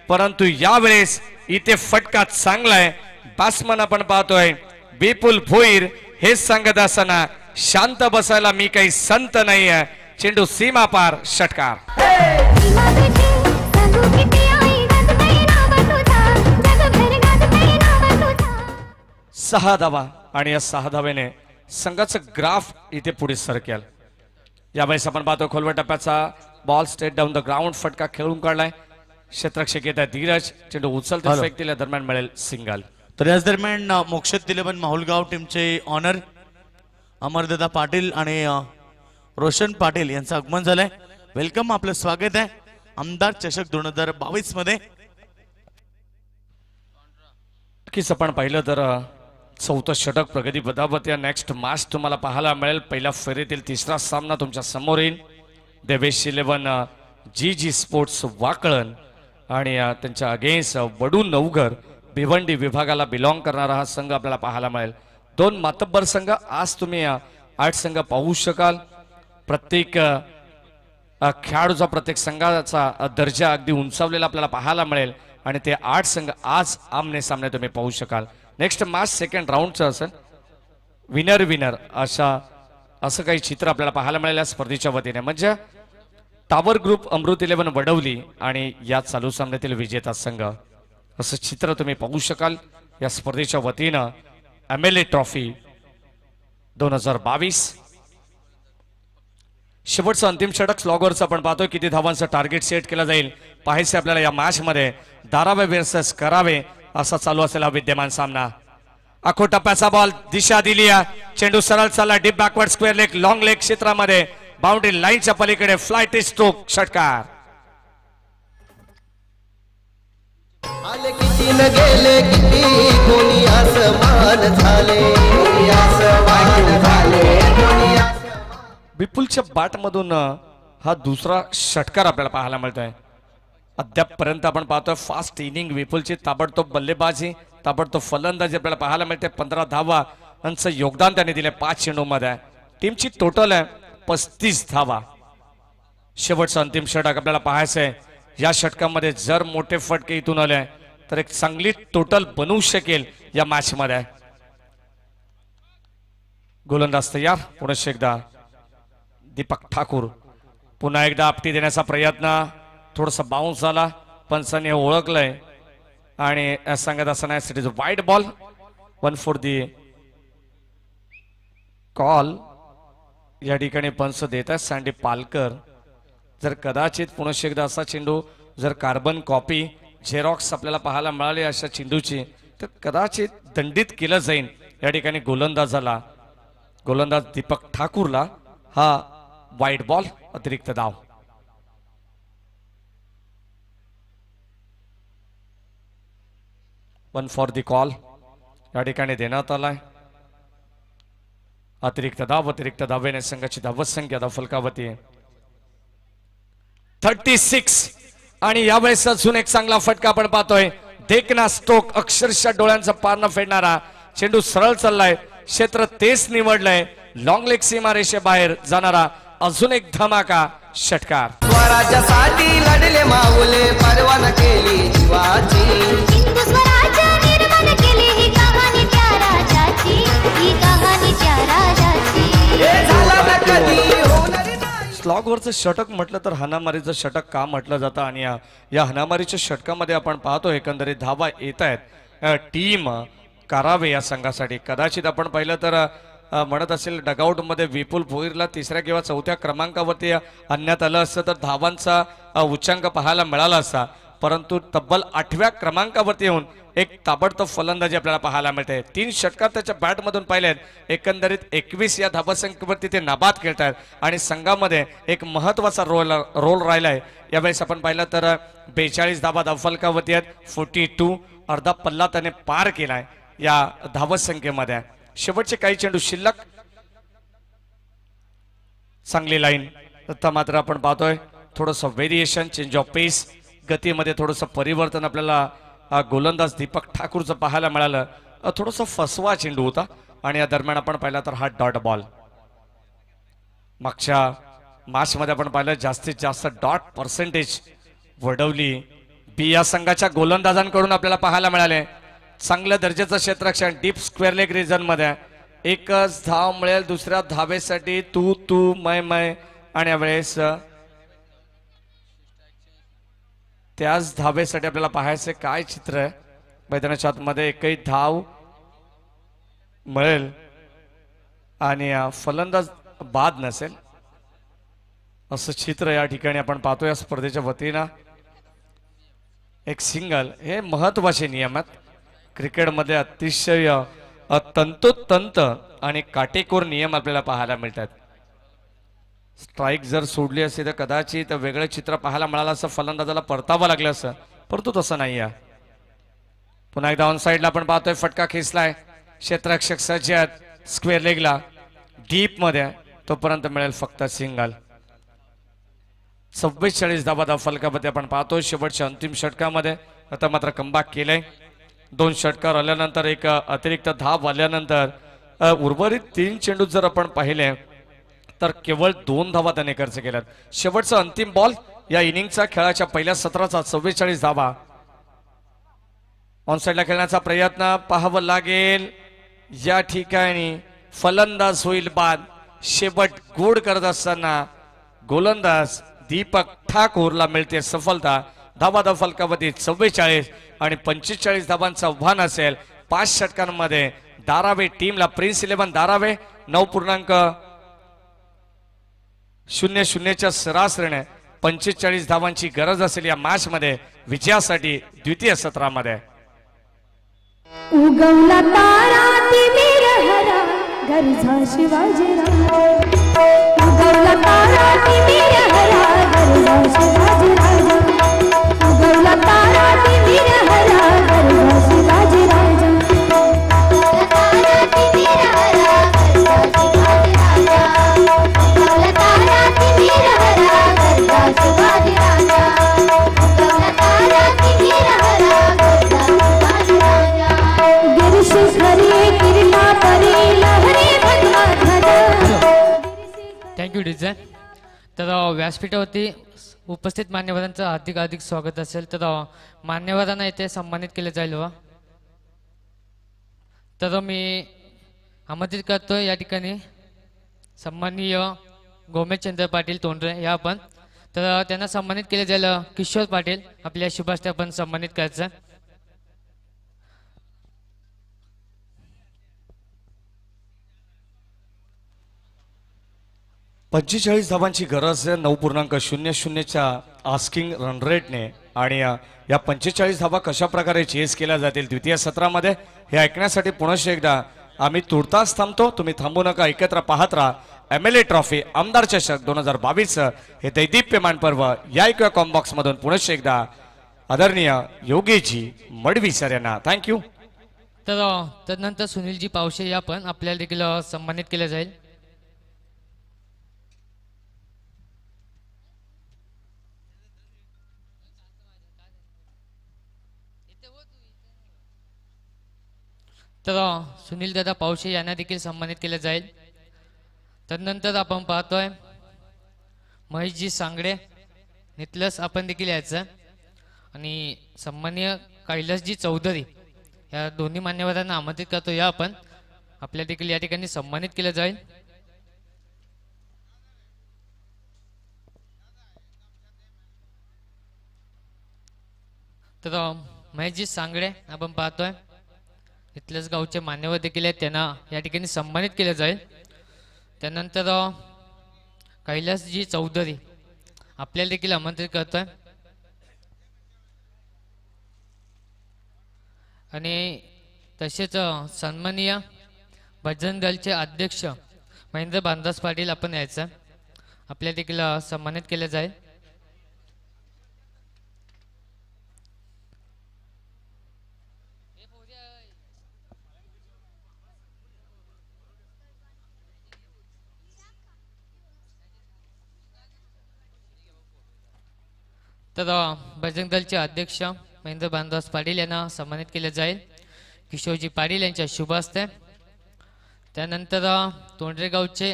परंतु यावेळेस इथे फटका चांगला आहे. बॅट्समन आपण पाहतोय विपुल भोईर हे सांगत असताना शांत बसायला मी काही संत नाही आहे. चेंडू सीमा पार षटकार. 6 धावा आणि या 6 धावेने संघाचं ग्राफ इथे पुढे सरकेल. यावेळेस आपण पाहतो खोलवर टप्प्याचा ball straight down the ground फटका खेळून काढलाय. क्षेत्ररक्षक येत आहे धीरज. चेंडू उचलते फेकतील दरम्यान मिळेल सिंगल. तर याच दरम्यान मोक्षद 11 माहुलगाव टीमचे ऑनर अमरदादा पाटील आणि रोशन पाटील यांचं आगमन झालंय. वेलकम, आपलं स्वागत आहे आमदार चषक 2022 मध्ये. नक्कीच आपण पाहिलं तर 4थं षटक प्रगती पदावत या नेक्स्ट मॅच तुम्हाला पाहायला मिळेल. पहिल्या फेरीतील 3रा सामना तुमच्या समोर येईल. देवेश 11 जी स्पोर्ट्स वाकळण आणि त्यांच्या अगेन्स्ट वडू नवघर भिवंडी विभागाला बिलॉंग करणारा हा संघ आपल्याला पाहायला मिळेल. 2 मातब्बर संघ. आज तुम्ही 8 संघ पाहू शकाल. प्रत्येक खेळाडूचा प्रत्येक संघाचा दर्जा अगदी उंचावलेला आपल्याला पाहायला मिळेल आणि ते 8 संघ आज आमने सामने तुम्ही पाहू शकाल. नेक्स्ट मॅच सेकंड राऊंडचं असेल. विनर असं काही चित्र आपल्याला पाहायला मिळेल या स्पर्धेच्या वतीने. म्हणजे टावर ग्रुप अमृत 11 वडवली आणि या चालू सामन्यातील विजेता संघ असं चित्र तुम्ही पाहू शकाल या स्पर्धेच्या वतीनं. MLA trophy 2022. शेवटचं अंतिम षटक स्लॉगरचं आपण पाहतोय किती धावांचं टार्गेट सेट केलं जाईल पाहायचं आपल्याला या मॅच मध्ये. धारावे वर्सेस करावे असा चालू असलेला विद्यमान सामना. आखो टप्प्याचा बॉल दिशा दिली. चेंडू सरळ चालला deep backward square leg long leg क्षेत्रामध्ये बाउंड्री लाईनच्या पलीकडे फ्लायटी स्ट्रोक षटकार. आले किती न गेले किती कोणी आसमान झाले विपुलच्या बॅट मधून हा दुसरा षटकार आपल्याला पाहायला मिळतोय. अद्यापपर्यंत आपण पाहतोय फास्ट इनिंग विपुलची. ताबडतोब बल्लेबाजी ताबडतोब फलंदाजी आपल्याला पाहायला मिळते. 15 धावांचं योगदान त्याने दिले 5 चेंडूमध्ये. टीमची टोटल आहे 35 धावा. शेवटचं अंतिम षटक आपल्याला पाहायचंय. या षटकामध्ये जर मोठे फटके इथून आले तर एक चांगली टोटल बनवू शकेल या मॅच मध्ये. गोलंदाज तयार. पुन्हा एकदा दीपक ठाकूर. पुन्हा एकदा आपटी देण्याचा प्रयत्न. थोडासा बाउन्स झाला. पंचांनी ओळखलंय आणि सांगत असताना it is wide ball. 1 for the call. या ठिकाणी पंच देत आहेत सँडी पालकर. जर कदाचित पुन्हा एकदा असा चेंडू जर कार्बन कॉपी झेरॉक्स आपल्याला पाहायला मिळाली अशा चेंडूची तर कदाचित दंडित केलं जाईल या ठिकाणी गोलंदाजाला. गोलंदाज दीपक ठाकूरला हा वाईड बॉल अतिरिक्त धाव. वन फॉर दी कॉल या ठिकाणी देण्यात आलाय. अतिरिक्त धावेने संघाची धावसंख्या फलकावती 36. आणि यावेळेस अजून एक चांगला फटका आपण पाहतोय. देखना स्ट्रोक अक्षरशः डोळ्यांचा पारणं फेडणारा. चेंडू सरळ चाललाय. क्षेत्र तेच निवडलंय. लॉंग लेग सीमा रेषेबाहेर जाणारा अजून एक धमाका षटकार. स्वराज्यासाठी लढले माऊले परवाना केली जीवाची. हिंदू स्वराज्य निर्माण केली ही कहाणी त्या राजाची. ही कहाणी त्या राजाची. हे झालं ना कधी होणार नाही. स्लॉगवरचं षटक म्हटलं तर हाणामारीचं षटक का म्हटलं जातं आणि या हाणामारीच्या षटकामध्ये आपण पाहतो एकंदरीत धावा येत आहेत. टीम कारावे या संघासाठी. कदाचित आपण पाहिलं तर म्हणत असेल डगआउटमध्ये विपुल भोईरला तिसऱ्या किंवा चौथ्या क्रमांकावरती आणण्यात आलं असतं तर धावांचा उच्चांक पाहायला मिळाला असता, परंतु तब्बल 8व्या क्रमांकावरती येऊन एक ताबडतोब फलंदाजी आपल्याला पाहायला मिळते. 3 षटकार त्याच्या बॅटमधून पाहिलेत. एकंदरीत 21 या धावसंख्येवरती ते नाबाद खेळतात आणि संघामध्ये एक महत्वाचा रोल राहिलाय. यावेळेस आपण पाहिलं तर 42 धावा धावफलकावरती आहेत. 42 अर्धा पल्ला त्याने पार केलाय या धावसंख्येमध्ये. शेवटचे काही चेंडू शिल्लक. चांगली लाईन. आता मात्र आपण पाहतोय थोडंसं व्हेरिएशन, चेंज ऑफ पेस, गतीमध्ये थोडंसं परिवर्तन आपल्याला गोलंदाज दीपक ठाकूरचं पाहायला मिळालं. थोडंसं फसवा चेंडू होता आणि या दरम्यान आपण पाहिला तर हा डॉट बॉल. मागच्या मॅचमध्ये आपण पाहिलं जास्तीत जास्त डॉट पर्सेंटेज वडवली बी या संघाच्या गोलंदाजांकडून आपल्याला पाहायला मिळाले. चांगल्या दर्जाचं क्षेत्ररक्षण डीप स्क्वेअर लेग रिजन मध्ये. एकच धाव मिळेल दुसऱ्या धावेसाठी तू तू मै मै आणि यावेळेस त्याच धावेसाठी आपल्याला पाहायचं काय चित्र आहे. मैदानाच्या आतमध्ये एकही धाव मिळेल आणि फलंदाज बाद नसेल असं चित्र या ठिकाणी आपण पाहतो. या स्पर्धेच्या वतीनं एक सिंगल हे महत्वाचे नियम आहेत. क्रिकेटमध्ये अतिशय तंतोतंत आणि काटेकोर नियम आपल्याला पाहायला मिळतात. स्ट्राईक जर सोडली असती तर कदाचित वेगळं चित्र पाहायला मिळालं असं, फलंदाजाला परतावं लागलं असं, परंतु तसं नाही आहे. पुन्हा एकदा ऑन साईडला आपण पाहतोय फटका खेचलाय. क्षेत्ररक्षक सज्ज आहेत स्क्वेअर लेगला डीप मध्ये. तोपर्यंत मिळेल फक्त सिंगल. 44 धावा धावफलकामध्ये आपण पाहतोय शेवटच्या अंतिम षटकामध्ये. आता मात्र कमबॅक केलंय. 2 षटकार आल्यानंतर एक अतिरिक्त धाव आल्यानंतर उर्वरित 3 चेंडू जर आपण पाहिले तर केवळ 2 धावा त्याने खर्च केल्यात. शेवटचा अंतिम बॉल या इनिंगचा खेळाच्या पहिल्या सत्राचा 44 धावा. ऑन साईडला खेळण्याचा प्रयत्न पाहावं लागेल. या ठिकाणी फलंदाज होईल बाद. शेवट गोड करत असताना गोलंदाज दीपक ठाकूरला मिळते सफलता. धावा धावफलकावरती 44 आणि 45 धावांचं आव्हान असेल. 5 षटकांमध्ये धारावे टीमला प्रिन्स 11 धारावे 9.00च्या सरासरीने 45 धावांची गरज असेल या मॅच मध्ये विजयासाठी द्वितीय सत्रामध्ये. उगवला तारा तिमिर हरा गरजा शिवाजीराव. उगवला तारा तिमिर हरा गरजा शिवाजीराजा. उगवला तारा तिमिर हरा गरजा शिवाजीराजा. तारा तिमिर हरा गरजा शिवाजीराजा. उगवला तारा तिमिर हरा गरजा शिवाजीराजा. उगवला तारा तिमिर हरा गरजा शिवाजीराजा. गिरशिखरी किरणा परी लहरी भगवा ध्वजा. Thank you design. तर व्यासपीठावरती उपस्थित मान्यवरांचं हार्दिक हार्दिक स्वागत असेल. तर मान्यवरांना इथे सन्मानित केले जाईल. तर मी आमंत्रित करतो या ठिकाणी सन्माननीय गोमेशचंद्र पाटील तोंडरे या आपण. तर त्यांना सन्मानित केले जाईल. किशोर पाटील आपल्या शुभास्ते आपण सन्मानित करायचं. 45 धावांची गरज आहे 9.00च्या आस्किंग रन रेटने. आणि या 45 धावा कशा प्रकारे चेस केल्या जातील द्वितीय सत्रामध्ये हे ऐकण्यासाठी पुन्हा एकदा आम्ही तुर्तास थांबतो. तुम्ही थांबू नका, एकत्र पाहत राहा. MLA ट्रॉफी आमदार चषक 2022 हे दैदिप्यमान पर्व या ऐकूया कॉम्बॉक्स मधून पुन्हा एकदा आदरणीय योगेशजी मडवी सर यांना थँक्यू. तर तदनंतर सुनीलजी पावशे या पण आपल्याला देखील सन्मानित केले जाईल. तर सुनील दादा पावशे यांना देखील सन्मानित केले जाईल. तदनंतर आपण पाहतोय महेशजी सांगडे नितलस आपण देखील यायचं आणि सन्माननीय कैलासजी चौधरी या दोन्ही मान्यवरांना आमंत्रित करतो. या आपण आपल्या देखील या ठिकाणी सन्मानित केलं जाईल. तर महेशजी सांगडे आपण पाहतोय इथलेच गावचे मान्यवर देखील आहेत, त्यांना या ठिकाणी सन्मानित केलं जाईल. त्यानंतर कैलासजी चौधरी आपल्याला देखील आमंत्रित करतोय आणि तसेच सन्माननीय भजन दलचे अध्यक्ष महेंद्र बांधास पाटील आपण यायचं आपल्याला देखील सन्मानित केलं जाईल. तर बजरंग दलचे अध्यक्ष महेंद्र बांधास पाटील यांना सन्मानित केले जाईल किशोरजी पाटील यांच्या शुभ हस्ते. त्यानंतर तोंडरेगावचे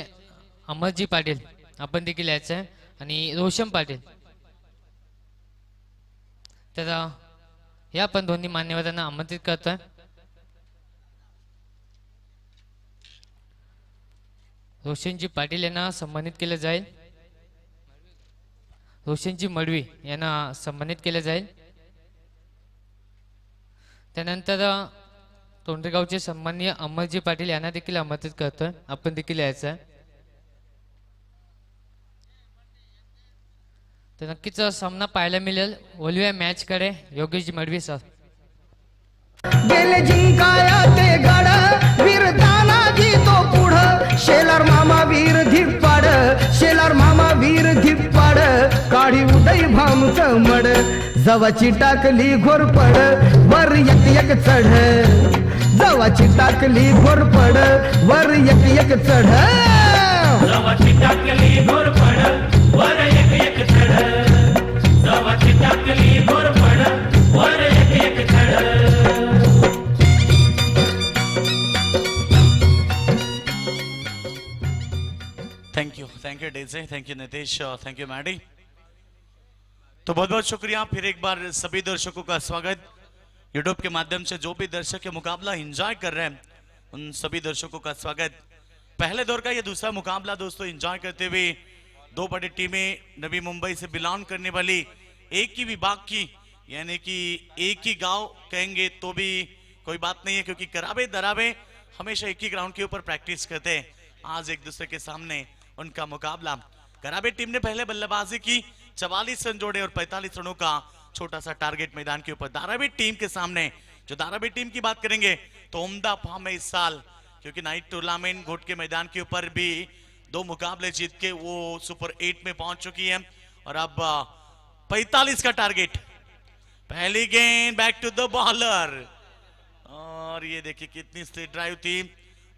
अमरजी पाटील आपण देखील यायचं आहे आणि रोशन पाटील. तर या पण दोन्ही मान्यवरांना आमंत्रित करतोय. रोशनजी पाटील यांना सन्मानित केलं जाईल. रोशनजी मडवी यांना सन्मानित केलं जाईल. त्यानंतर तोंडरेगावचे सन्माननीय अमरजी पाटील यांना देखील आमंत्रित करतोय आपण देखील यायचं आहे. तर नक्कीच सामना पाहायला मिळेल. बोलूया मॅच कडे. योगेशजी मडवी सर. गेले जिंकाया ते गड वीर तानाजी तो पुढ शेलार मामा वीर धिप्पाड शेलार मामा वीर धिप्पाड काढी उदय भामच मड जवाची टाकली घोरपड वर एक एक चढ जवाची टाकली घोरपड वर एक एक चढ जवाची टाकली घोरपड वर एक एक चढ जवाची टाकली घोरपड वर एक एक चढ. थैंक यू डेजे, thank you Nitesh, thank you Maddy. तो बहुत बहुत शुक्रिया फिर एक बार सभी दर्शकों का स्वागत. यूट्यूब के माध्यम से जो भी दर्शक ये मुकाबला एंजॉय कर रहे हैं उन सभी दर्शकों का स्वागत. पहले दौर का ये दूसरा मुकाबला दोस्तों एंजॉय करते हुए दो बड़ी टीमें नवी मुंबई से बिलोंग करने वाली एक ही विभाग की यानी कि एक ही गांव कहेंगे तो भी कोई बात नहीं है क्योंकि करावे दरावे हमेशा एक ही ग्राउंड के ऊपर प्रैक्टिस करते हैं. आज एक दूसरे के सामने उनका मुकाबला. करावे टीम ने पहले बल्लेबाजी की 44 रन जोड़े और 45 रनों का छोटा सा टारगेट मैदान के ऊपर. धारावी टीम के सामने जो धारावी टीम की बात करेंगे तो उम्दा फॉर्म है इस साल क्योंकि नाइट टूर्नामेंट घोट के मैदान के ऊपर भी 2 मुकाबले जीत के वो सुपर 8 में पहुंच चुकी है और अब 45 का टारगेट. पहली गेंद बैक टू द बॉलर और ये देखिए कितनी स्ट्रेट ड्राइव थी.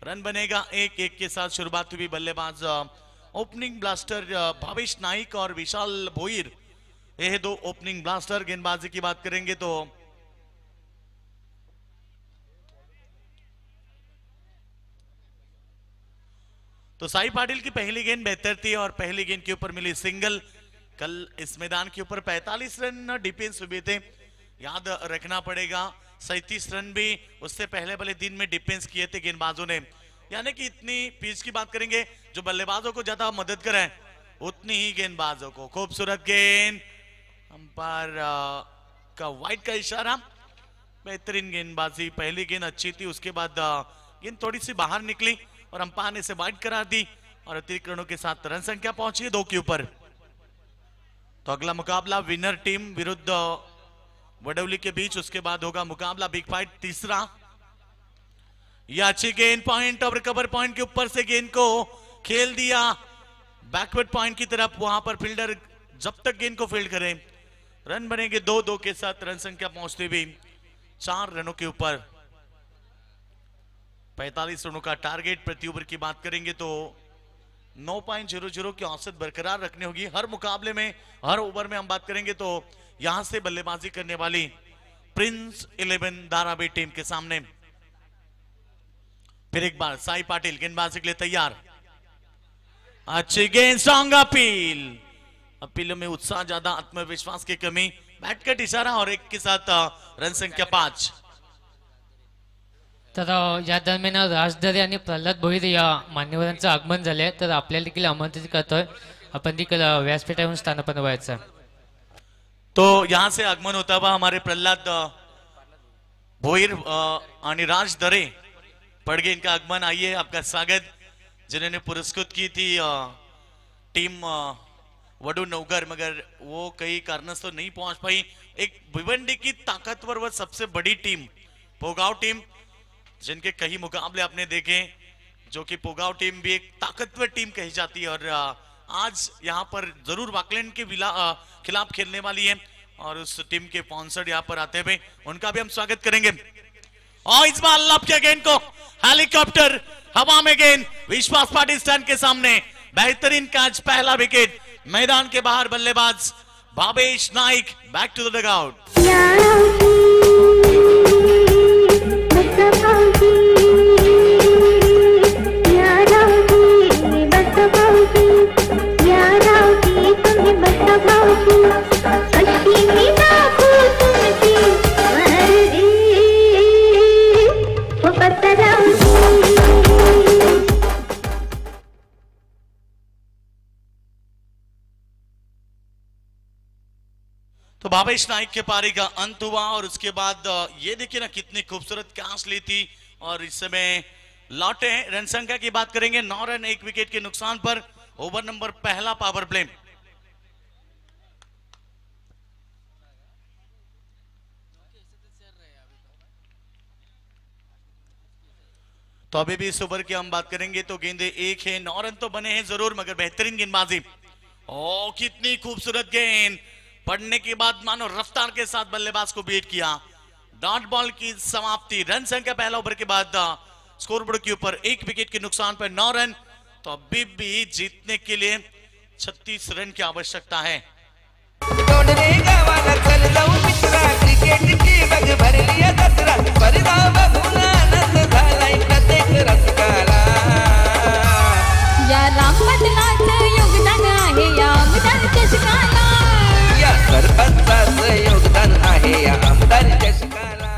रन बनेगा 1-1 के साथ शुरुआत हुई. बल्लेबाज ओपनिंग ब्लास्टर भावेश नाइक और विशाल भोईर ये 2 ओपनिंग ब्लास्टर. गेंदबाजी की बात करेंगे तो साई पाटिल की पहली गेंद बेहतर थी और पहली गेंद के ऊपर मिली सिंगल. कल इस मैदान के ऊपर 45 रन डिफेंस हुए थे. याद रखना पड़ेगा 37 रन भी उससे पहले वाले दिन में डिफेंस किए थे गेंदबाजों ने. यानी कि इतनी पिच की बात करेंगे जो बल्लेबाजों को ज्यादा मदद करे उतनी ही गेंदबाजों को. खूबसूरत गेंद अंपायर का वाइड का इशारा. बेहतरीन गेंदबाजी. पहली गेंद अच्छी थी उसके बाद गेंद थोड़ी सी बाहर निकली और अंपायर ने इसे वाइड करार दी और अतिरिक्त रनों के साथ रन संख्या पहुंची 2 के ऊपर. तो अगला मुकाबला विनर टीम विरुद्ध वडवली के बीच. उसके बाद होगा मुकाबला बिग फाइट तीसरा. यह अच्छी गेंद पॉइंट और कवर पॉइंट के ऊपर से गेंद को खेल दिया बैकवर्ड पॉइंट की तरफ. वहां पर फील्डर जब तक गेंद को फील्ड करे रन बनेंगे 2-2 के साथ. रन संख्या पहुंचती हुई 4 रनों के ऊपर. 45 रनों का टारगेट. प्रति ओवर की बात करेंगे तो 9.00 की औसत बरकरार रखनी होगी हर मुकाबले में. हर ओवर में हम बात करेंगे तो यहां से बल्लेबाजी करने वाली प्रिंस 11 धारावी टीम के सामने. फिर एक बार साई पाटिल गेंदबाजी के लिए तैयार. अच्छी गेंद. Strong appeal. अपीलों में उत्साह ज्यादा आत्मविश्वास की कमी. बैट कट इशारा और 1 के साथ रन संख्या 5. तर या दरम्यान राजदरे आणि प्रल्हाद भोईर या मान्यवरांचं आगमन झाले. तर आपल्याला देखील आमंत्रित करतोय आपण देखील व्यासपीठावरून स्थानापन्न व्हायचं. तो यहां से आगमन होता हुआ हमारे प्रल्हाद भोईर आणि राज दरे पड़गे इनका आगमन, आइए आपका स्वागत। जिन्होंने पुरस्कृत की थी टीम वडू नवगर, मगर वो कई कारणों से नहीं पहुंच पाई। एक भिवंडी की ताकतवर व सबसे बड़ी टीम पोगाव टीम, जिनके कई मुकाबले आपने देखे, जो कि पोगाव टीम भी एक ताकतवर टीम कही जाती है और आज यहाँ पर जरूर वाकलैंड के खिलाफ खेलने वाली है और उस टीम के स्पॉन्सर यहाँ पर आते हुए उनका भी हम स्वागत करेंगे। और इस बार लप के गेंद को हेलीकॉप्टर हवा में, गेंद विश्वास पाटिल स्टैंड के सामने, बेहतरीन कैच, पहला विकेट। मैदान के बाहर बल्लेबाज Bhavesh Naik, back to the dugout. तो भावेश नाइक के पारी का अंत हुआ और उसके बाद ये देखिए ना कितनी खूबसूरत कैच ली थी और इस समय लौटे। रन संख्या की बात करेंगे, 9 रन 1 विकेट के नुकसान पर। ओवर नंबर पहला पावर प्ले। तो अभी भी इस ओवर की हम बात करेंगे तो गेंदे एक है, 9 रन तो बने हैं जरूर, मगर बेहतरीन गेंदबाजी। ओ कितनी खूबसूरत गेंद, पड़ने के बाद मानो रफ्तार के साथ बल्लेबाज को बीट किया। डॉट बॉल की समाप्ति। रन संख्या पहला ओवर के बाद स्कोरबोर्ड के ऊपर 1 विकेट के नुकसान पर 9 रन। तो अभी भी जीतने के लिए 36 रन की आवश्यकता है। या राम बदलाचं योगदान आहे या आमदार चषकाला, या सरपंचाचं योगदान आहे या आमदार चषकाला।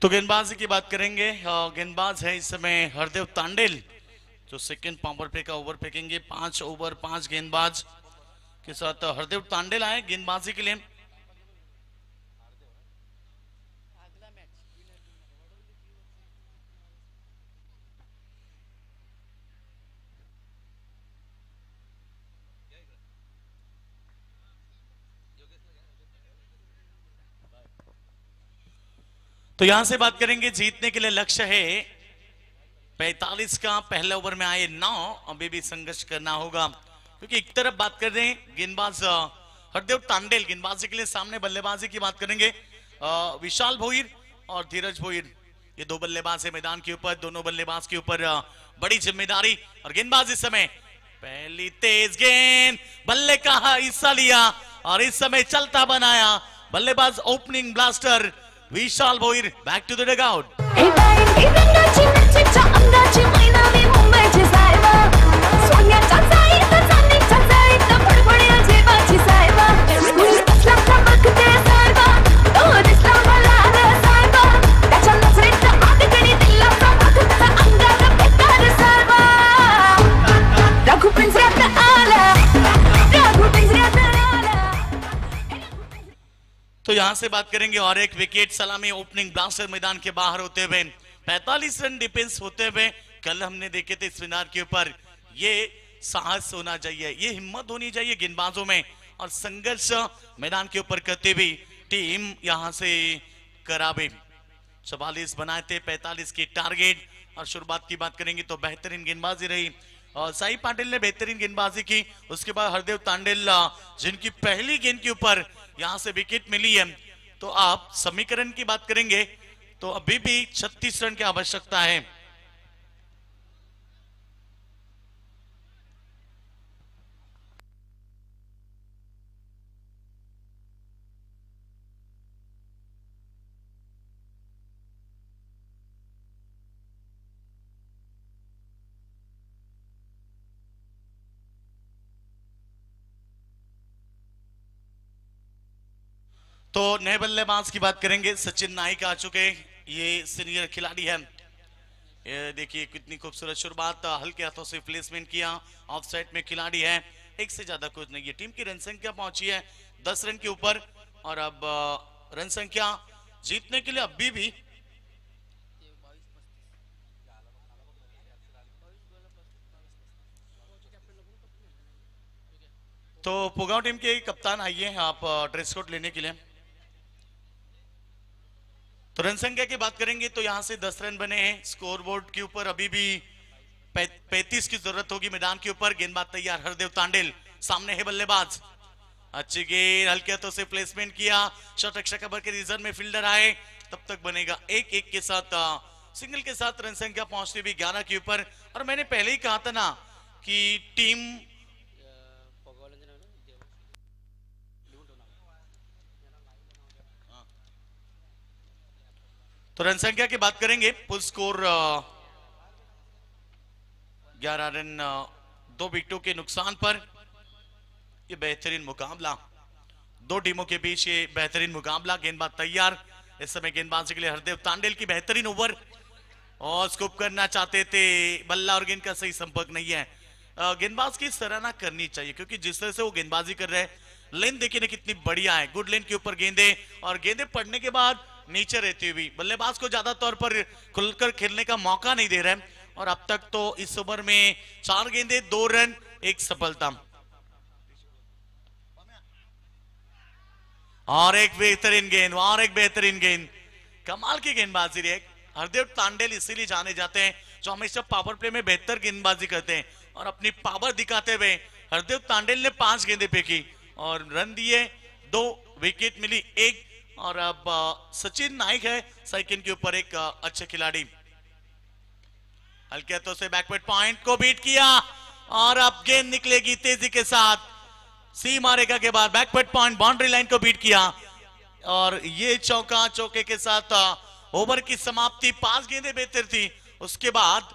तो गेंदबाजी की बात करेंगे, गेंदबाज है इस समय हरदेव तांडेल, जो सेकंड पावर प्ले का ओवर फेंकेंगे। 5 ओवर 5 गेंदबाज के साथ हरदेव तांडेल आए गेंदबाजी के लिए। तो यहां से बात करेंगे, जीतने के लिए लक्ष्य है 45 का। पहले ओवर में आए 9, अभी भी संघर्ष करना होगा क्योंकि एक तरफ बात कर रहे हैं गेंदबाज हरदेव तांडेल, गेंदबाजी के लिए सामने बल्लेबाजी की बात करेंगे विशाल भोईर और धीरज भोईर, ये 2 बल्लेबाज है मैदान के ऊपर। दोनों बल्लेबाज के ऊपर बड़ी जिम्मेदारी और गेंदबाज इस समय पहली तेज गेंद, बल्ले का हिस्सा लिया और इस समय चलता बनाया बल्लेबाज opening blaster Vishal Bhoir, back to the dugout. तो यहां से बात करेंगे और एक विकेट सलामी ओपनिंग ब्लास्टर मैदान के बाहर होते हुए 45 रन डिफेंस होते हुए। कल हमने देखे थे स्पिनर के ऊपर, ये साहस होना चाहिए, ये हिम्मत होनी चाहिए गेंदबाजों में और संघर्ष मैदान के ऊपर करते हुए टीम यहां से करावे। 44 बनाए थे, 45 की टारगेट। और शुरुआत की बात करेंगे तो बेहतरीन गेंदबाजी रही और साई पाटिल ने बेहतरीन गेंदबाजी की। उसके बाद हरदेव तांडेल, जिनकी पहली गेंद के ऊपर यहां से विकेट मिली है। तो आप समीकरण की बात करेंगे तो अभी भी 36 रन की आवश्यकता है। तो नए बल्लेबाज की बात करेंगे, सचिन नाइक आ चुके, ये सीनियर खिलाड़ी है। ये देखिए कितनी खूबसूरत शुरुआत, हल्के हाथों से प्लेसमेंट किया, ऑफ साइड में खिलाड़ी है, एक से ज्यादा कुछ नहीं है। टीम की रन संख्या पहुंची है 10 रन के ऊपर और अब रन संख्या जीतने के लिए अभी भी तो पुगांव टीम के कप्तान आइए आप ड्रेस कोड लेने के लिए। तो रन संख्या की बात करेंगे तो यहां से 10 रन बने हैं। स्कोर बोर्ड के ऊपर अभी भी 35 की जरूरत होगी। मैदान के ऊपर गेंदबाज तैयार, हरदेव तांडेल सामने है बल्लेबाज, अच्छी गेंद हल्के हाथों से प्लेसमेंट किया, शॉट रक्षा कवर के रिजर्व में फील्डर आए, तब तक बनेगा 1-1 के साथ सिंगल के साथ रन संख्या पहुंचती हुई 11 के ऊपर। और मैंने पहले ही कहा था ना कि टीम तो रन संख्या की बात करेंगे, फुल स्कोर 11 रन 2 विकेटों के नुकसान पर। ये बेहतरीन मुकाबला, दो टीमों के बीच ये बेहतरीन मुकाबला। गेंदबाज तैयार, इस समय गेंदबाजी के लिए हरदेव तांडेल की बेहतरीन ओवर और स्कूप करना चाहते थे, बल्ला और गेंद का सही संपर्क नहीं है। गेंदबाज की सराहना करनी चाहिए क्योंकि जिस तरह से वो गेंदबाजी कर रहे हैं, लेन देखिए कितनी बढ़िया है, गुड लेन के ऊपर गेंदे और गेंदे पड़ने के बाद नीचे रहती हुई बल्लेबाज को ज्यादा तौर पर खुलकर खेलने का मौका नहीं दे रहे हैं। और अब तक तो इस ओवर में 4 गेंदे 2 रन 1 सफलता और एक बेहतरीन गेंद और एक बेहतरीन गेंद, कमाल की गेंदबाजी रही। हरदेव तांडेल इसीलिए जाने जाते हैं जो हमेशा पावर प्ले में बेहतर गेंदबाजी करते हैं और अपनी पावर दिखाते हुए हरदेव तांडेल ने 5 गेंदें फेंकी और रन दिए, 2 विकेट मिली 1। और अब सचिन नाइक है सेकंड के ऊपर, एक अच्छे खिलाड़ी, हल्के हाथों से बैकवर्ड पॉइंट को बीट किया और अब गेंद निकलेगी तेजी के साथ, सी मारेगा के बाद बैकवर्ड पॉइंट बाउंड्री लाइन को बीट किया और ये चौका, चौके के साथ ओवर की समाप्ति। 5 गेंदें बेहतर थी, उसके बाद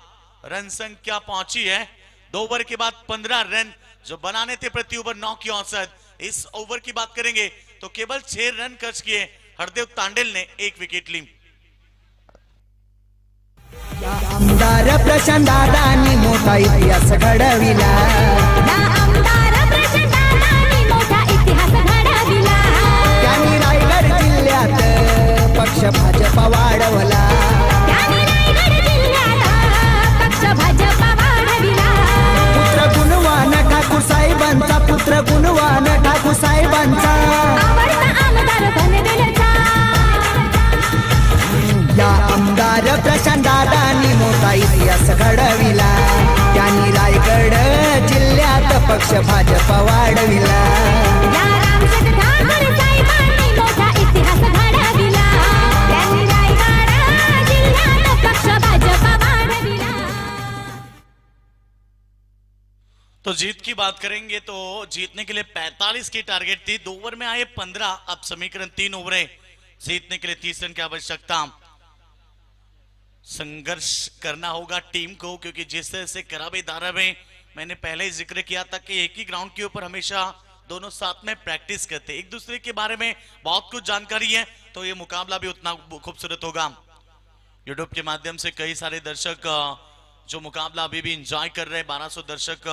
रन संख्या पहुंची है 2 ओवर के बाद 15 रन जो बनाने थे प्रति ओवर 9 की औसत। इस ओवर की बात करेंगे तो केवल 6 रन खर्च किए हरदेव तांडेल ने, 1 विकेट ली। आमदार प्रशांत दादानी मोठा इतिहास घडविला, मोठा इतिहास घडविला, त्यांनी रायगड जिल्ह्यात पक्ष भाजपा वाढवला, त्यांनी रायगड जिल्ह्यात पक्ष भाजपा वाढविला, पुत्र गुणवान ठाकूर साहेबांचा, पुत्र गुणवान ठाकूर साहेबांचा, आवडता आमदार बनवेलचा, या आमदार प्रशांत दादानी मोठा इतिहास घडविला, त्यांनी रायगड जिल्ह्यात पक्ष भाजपा वाढविला, या रामशेठ ठाकूर साहेबांनी मोठा इतिहास घडविला, त्यांनी रायगड जिल्ह्यात पक्ष भाजपा वाढविला। तो जीत की बात करेंगे तो जीतने के लिए 45 की टारगेट थी, 2 ओवर में आए 15, अब समीकरण 3 ओवर है, जीतने के लिए 30 रन की आवश्यकता। संघर्ष करना होगा टीम को क्योंकि जिस तरह से कराबे दारा में मैंने पहले ही जिक्र किया था कि एक ही ग्राउंड के ऊपर हमेशा दोनों साथ में प्रैक्टिस करते, एक दूसरे के बारे में बहुत कुछ जानकारी है, तो ये मुकाबला भी उतना खूबसूरत होगा। यूट्यूब के माध्यम से कई सारे दर्शक जो मुकाबला अभी भी इंजॉय कर रहे हैं, 1200 दर्शक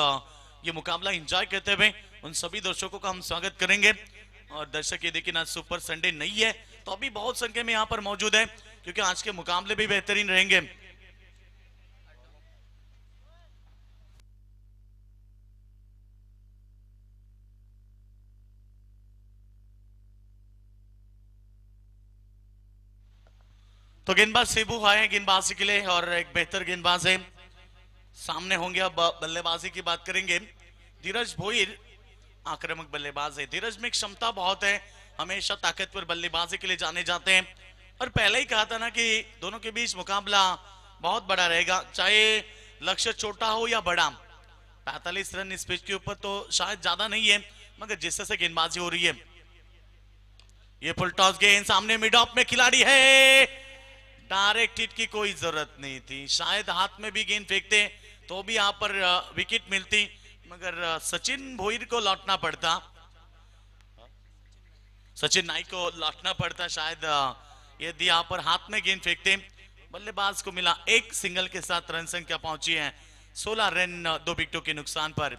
ये मुकाबला एंजॉय करते हुए, उन सभी दर्शकों का हम स्वागत करेंगे। और दर्शक ये देखिए आज सुपर संडे नहीं है तो अभी बहुत संख्या में यहाँ पर मौजूद है क्योंकि आज के मुकाबले भी बेहतरीन रहेंगे। तो गेंदबाज सेबू आए गेंदबाजी के लिए और एक बेहतर गेंदबाज है, सामने होंगे। अब बल्लेबाजी की बात करेंगे, धीरज भोईर आक्रामक बल्लेबाज है, धीरज में क्षमता बहुत है, हमेशा ताकतवर बल्लेबाजी के लिए जाने जाते हैं और पहले ही कहा था ना कि दोनों के बीच मुकाबला बहुत बड़ा रहेगा, चाहे लक्ष्य छोटा हो या बड़ा। 45 रन इस पिच के ऊपर तो शायद ज्यादा नहीं है, मगर जिस तरह से गेंदबाजी हो रही है, ये फुल टॉस गेंद सामने मिड ऑफ में खिलाड़ी है, डायरेक्ट हिट की कोई जरूरत नहीं थी, शायद हाथ में भी गेंद फेंकते तो भी यहां पर विकेट मिलती, मगर सचिन भोईर को लौटना पड़ता। सचिन नाइक को लौटना पड़ता शायद यदि यहाँ पर हाथ में गेंद फेंकते। बल्लेबाज को मिला एक सिंगल के साथ रन संख्या पहुंची है 16 रन 2 विकेटों के नुकसान पर।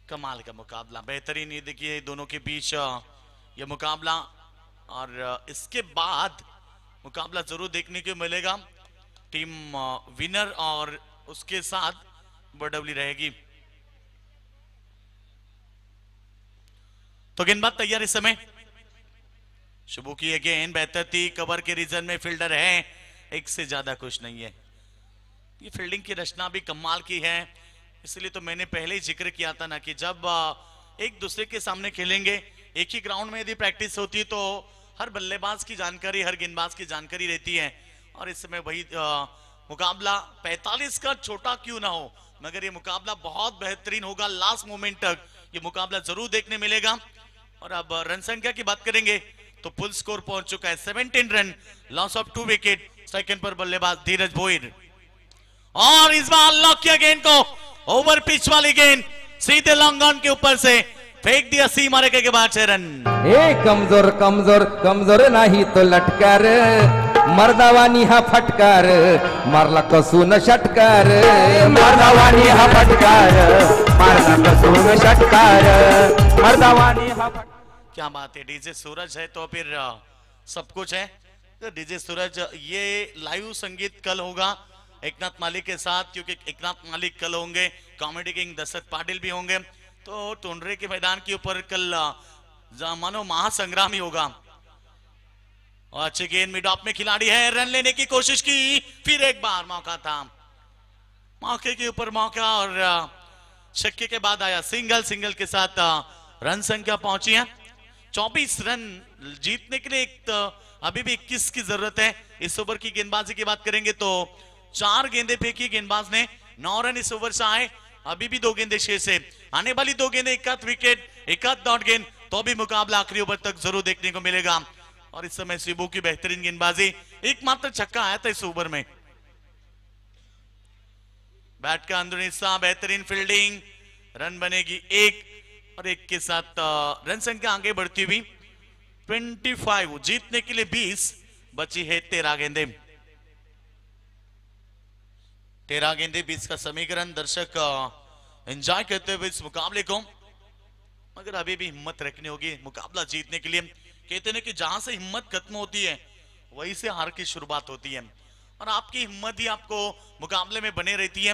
कमाल का मुकाबला, बेहतरीन ये देखिए दोनों के बीच ये मुकाबला, और इसके बाद मुकाबला जरूर देखने को मिलेगा। टीम विनर और उसके साथ बडवली रहेगी। तो गेंदबाज तैयार इस समय। शुभू की ये गेंद बेहतर थी, कवर के रीजन में फील्डर है, एक से ज्यादा कुछ नहीं है। ये फील्डिंग की रचना भी कमाल की है, इसलिए तो मैंने पहले ही जिक्र किया था ना कि जब एक दूसरे के सामने खेलेंगे, एक ही ग्राउंड में यदि प्रैक्टिस होती है तो हर बल्लेबाज की जानकारी, हर गेंदबाज की जानकारी रहती है। और इस समय वही मुकाबला 45 का छोटा क्यों ना हो, मगर ये मुकाबला बहुत बेहतरीन होगा। लास्ट मोमेंट तक ये मुकाबला जरूर देखने मिलेगा। और अब रन संख्या की बात करेंगे तो फुल स्कोर पहुंच चुका है 17 run, loss of 2 wicket. Second पर बल्लेबाज धीरज भोईर, और इस बार लॉक किया गेंद को, ओवर पिच वाली गेंद सीधे लॉन्ग ऑन के ऊपर से फेंक दिया सीमा रेखा के बाद 6 रन। ए कमजोर कमजोर कमजोर नाही तो लटकार, मर्दावानी हा फटकार, मारला कसून षटकार, मर्दावानी हा फटकार, मारला कसून षटकार, मर्दावानी हा फटकार। क्या बात है, डीजे सूरज है तो फिर सब कुछ है। तो डीजे सूरज, ये लाइव संगीत कल होगा एकनाथ मालिक के साथ, क्योंकि एकनाथ मालिक कल होंगे, कॉमेडी किंग दशरथ पाटिल भी होंगे। तो टोंडरे के मैदान के ऊपर कल मानो महासंग्राम ही होगा। और अच्छी गेंद मिड ऑफ में खिलाड़ी है, रन लेने की कोशिश की, फिर एक बार मौका था, मौके के ऊपर मौका, और छक्के के बाद आया सिंगल। सिंगल के साथ रन संख्या पहुंची है 24 रन। जीतने के लिए अभी भी 21 की जरूरत है। इस ओवर की गेंदबाजी की बात करेंगे तो 4 गेंदें फेंकी गेंदबाज ने, 9 रन इस ओवर से आए। अभी भी 2 गेंदें शेष है, आने वाली 2 गेंदें, 1 विकेट, 1 डॉट गेंद, तो भी मुकाबला आखिरी ओवर तक जरूर देखने को मिलेगा। और इस समय शिबू की बेहतरीन गेंदबाजी, एकमात्र छक्का आया था इस ओवर में। बैट का अंदरूनी हिस्सा, बेहतरीन फील्डिंग, रन बनेगी 1, और 1 के साथ रन संख्या आगे बढ़ती हुई 25। जीतने के लिए 20, बची है 13 गेंदें। 13 गेंदें 20 का समीकरण। दर्शक एंजॉय करते हुए इस मुकाबले को, मगर अभी भी हिम्मत रखनी होगी मुकाबला जीतने के लिए। कहते हैं कि जहां से हिम्मत खत्म होती है वहीं से हार की शुरुआत होती है, और आपकी हिम्मत ही आपको मुकाबले में बने रहती है।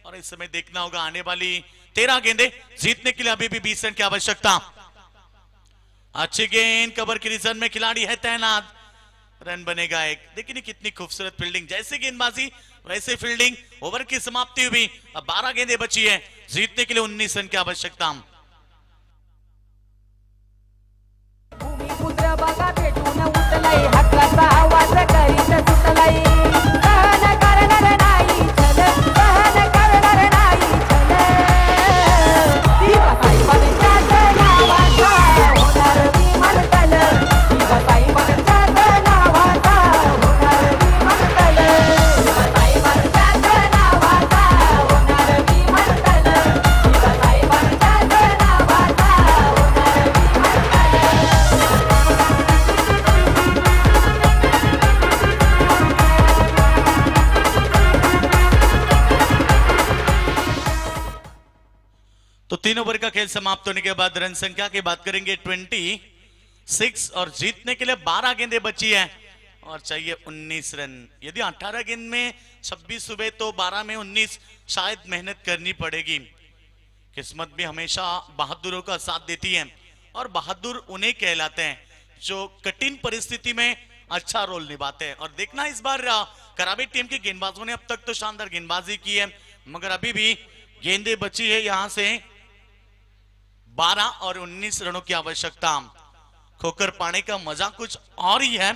और इस समय देखना होगा आने वाली 13 गेंदें, जीतने के लिए अभी भी 20 रन की आवश्यकता। अच्छी गेंद, कवर की रीजन में खिलाड़ी है तैनात, रन बनेगा 1। देखिए कितनी खूबसूरत फील्डिंग, जैसे गेंदबाजी वैसे फील्डिंग। ओवर की समाप्ति हुई, अब 12 गेंदें बची है, जीतने के लिए 19 रन की आवश्यकता। भूमिपुत्र बघा पेटून उठलाई, हक्काचा आवाज करीत सुटलाई, सहन करणार नाही छल, सहन करणार नाही छल, दिवसाई बनच्याच नावाचा होणार विमंतल, दिवसाई बनच्याच नावाचा होणार विमंतल, दिवसाई बनच्याच नावाचा होणार विमंतल, दिवसाई बनच्याच नावाचा होणार तो 3 ओवर का खेल समाप्त होने के बाद रन संख्या की बात करेंगे 26, और जीतने के लिए 12 गेंदें बची है और चाहिए 19 रन। यदि 18 गेंद में 26 हुए तो 12 में 19, शायद मेहनत करनी पड़ेगी। किस्मत भी हमेशा बहादुरों का साथ देती है, और बहादुर उन्हें कहलाते हैं जो कठिन परिस्थिति में अच्छा रोल निभाते हैं। और देखना इस बार कराबी टीम के गेंदबाजों ने अब तक तो शानदार गेंदबाजी की है, मगर अभी भी गेंदें बची है यहां से 12 और 19 रनों की आवश्यकता। खोकर पाने का मजा कुछ और ही है,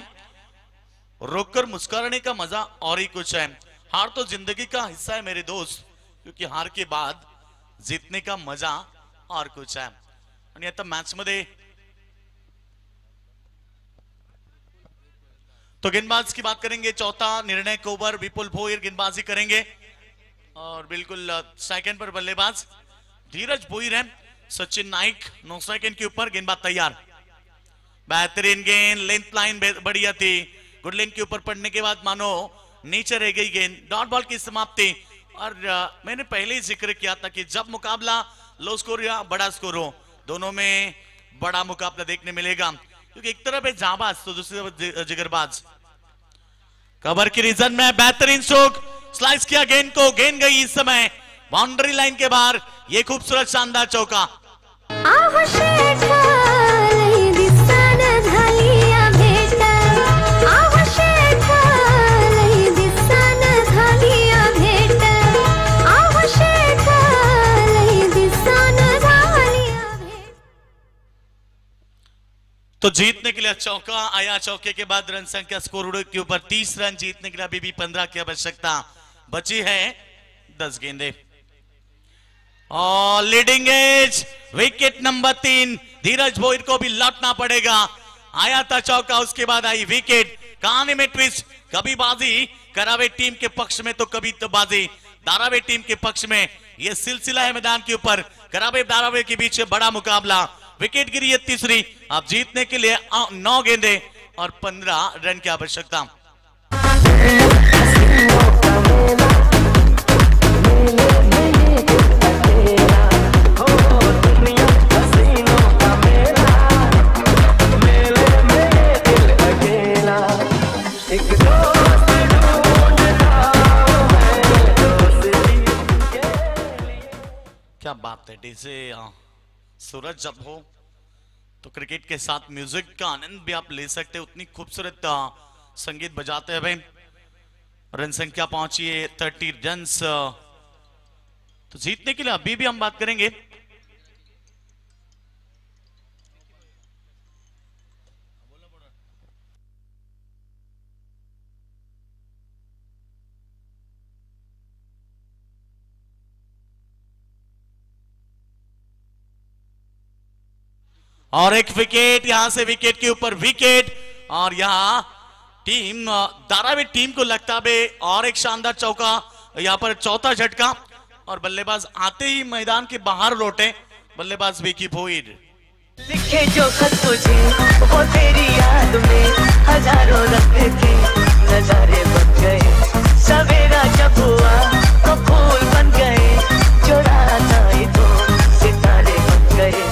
रोककर मुस्कुराने का मजा और ही कुछ है। हार तो जिंदगी का हिस्सा है मेरे दोस्त, क्योंकि हार के बाद जीतने का मजा और कुछ है। आणि आता मॅच मध्ये तो गेंदबाज की बात करेंगे। चौथा निर्णायक ओवर विपुल भोईर गेंदबाजी करेंगे, और बिल्कुल सेकंड पर बल्लेबाज धीरज भोईर है। सचिन नाइक 9 सेकंड के ऊपर, गेंदबाज तैयार। बेहतरीन गेंद, लेंथ लाइन बढ़िया थी, गुड लेंथ के ऊपर पड़ने के बाद मानो नीचे रह गई गेंद, डॉट बॉल की समाप्ति। और मैंने पहले ही जिक्र किया था कि जब मुकाबला लो स्कोर या बड़ा स्कोर हो, दोनों में बड़ा मुकाबला देखने मिलेगा, क्योंकि एक तरफ है जाबाज तो दूसरी तरफ जिगरबाज। कवर की रीजन में बेहतरीन स्ट्रोक, स्लाइस किया गेंद को, गेंद गई इस समय बाउंड्री लाइन के बाहर। ये खूबसूरत शानदार चौका। तो जीतने के लिए चौका आया, चौके के बाद रन संख्या स्कोर के ऊपर 30 रन, जीतने के लिए अभी भी 15 की आवश्यकता बची है, 10 गेंदे। और लीडिंग एज विकेट नंबर 3, धीरज भोईर को भी लौटना पड़ेगा। आया था चौका, उसके बाद आई विकेट। कहानी में ट्विस्ट, कभी बाजी करावे टीम के पक्ष में तो कभी तो बाजी धारावी टीम के पक्ष में। यह सिलसिला है मैदान के ऊपर, करावे धारावी के बीच बड़ा मुकाबला। विकेट गिरी है तीसरी, अब जीतने के लिए 9 गेंदे और 15 रन की आवश्यकता। क्या बात है, डीजे सूरज जब हो तो क्रिकेट के साथ म्यूजिक का आनंद भी आप ले सकते हैं। उतनी खूबसूरत संगीत बजाते हुए रन संख्या पहुंची है 30 रन। तो जीतने के लिए अभी भी हम बात करेंगे। और एक विकेट, यहां से विकेट के ऊपर विकेट, और यहां टीम धारावी टीम को लगता है और एक शानदार चौका, यहां पर चौथा झटका और बल्लेबाज आते ही मैदान के बाहर लौटे, बल्लेबाज विकी भोईर। लिखे जो खत तुझे वो तेरी याद में हजारों रखते थे, नजारे बन गए, सवेरा जब हुआ तो फूल बन गए, जो रात आई तो सितारे बन गए।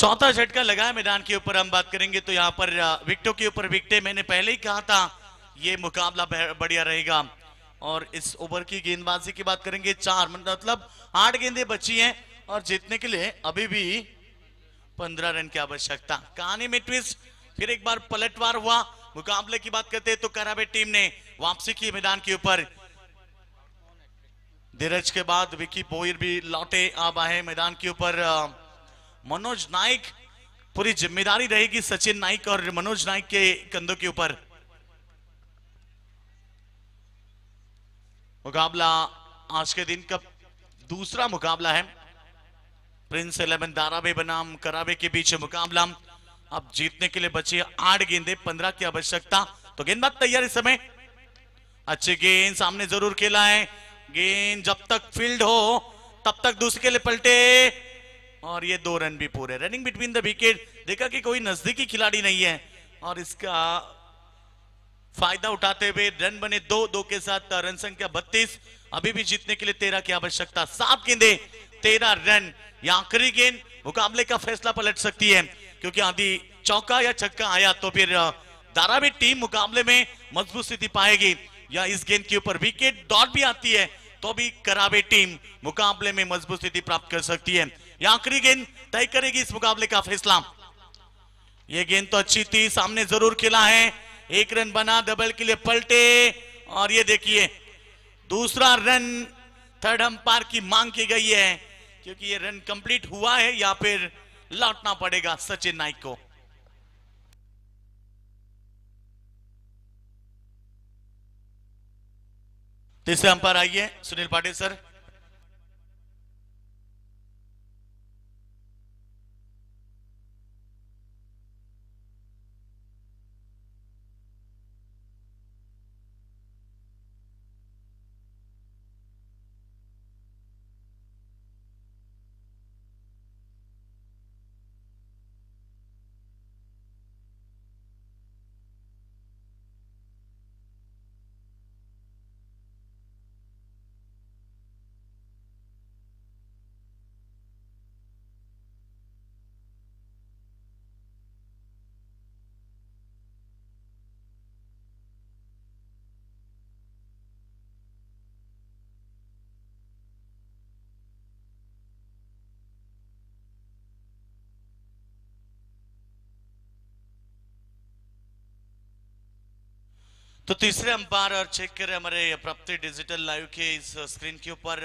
चौथा झटका लगा है मैदान के ऊपर। हम बात करेंगे तो यहाँ पर विकेटों के ऊपर विकेटें, मैंने पहले ही कहा था ये मुकाबला बढ़िया रहेगा। और इस ओवर की गेंदबाजी की बात करेंगे, 4 मतलब 8 गेंदें बची हैं और जीतने के लिए अभी भी 15 रन की आवश्यकता। कहानी में ट्विस्ट, फिर एक बार पलटवार हुआ। मुकाबले की बात करते हैं तो करावे टीम ने वापसी की मैदान के ऊपर। धीरज के बाद विकी भोईर भी लौटे, अब आए मैदान के ऊपर मनोज नाइक। पूरी जिम्मेदारी रहेगी सचिन नाइक और मनोज नाइक के कंधों के ऊपर। मुकाबला आज के दिन का दूसरा मुकाबला है, प्रिंस 11 धारावी बनाम करावे के बीच मुकाबला। अब जीतने के लिए बची 8 गेंदे, 15 की आवश्यकता। तो गेंदबाज तैयार इस समय, अच्छी गेंद सामने जरूर खेला है, गेंद जब तक फील्ड हो तब तक दूसरे के लिए पलटे और ये 2 रन भी पूरे। रनिंग बिटवीन द विकेट, देखा कि कोई नजदीकी खिलाड़ी नहीं है और इसका फायदा उठाते हुए रन बने 2 के साथ रन संख्या 32। अभी भी जीतने के लिए 13 की आवश्यकता। 7 गेंदे 13 रन। यह आखिरी गेंद मुकाबले का फैसला पलट सकती है, क्योंकि आदि चौका या छक्का आया तो फिर धारावी टीम मुकाबले में मजबूत स्थिति पाएगी, या इस गेंद के ऊपर विकेट डॉट भी आती है तो भी करावे टीम मुकाबले में मजबूत स्थिति प्राप्त कर सकती है। यह आखिरी गेंद तय करेगी इस मुकाबले का फैसला। यह गेंद तो अच्छी थी, सामने जरूर खेला है, 1 रन बना, डबल के लिए पलटे और ये देखिए दूसरा रन थर्ड अंपायर की मांग की गई है, क्योंकि ये रन कंप्लीट हुआ है या फिर लौटना पड़ेगा सचिन नाइक को। तीसरे अंपायर आइए सुनील पाटिल सर। तो तीसरे अंपायर और चेक करें हमारे प्राप्ति डिजिटल लाइव के इस स्क्रीन के ऊपर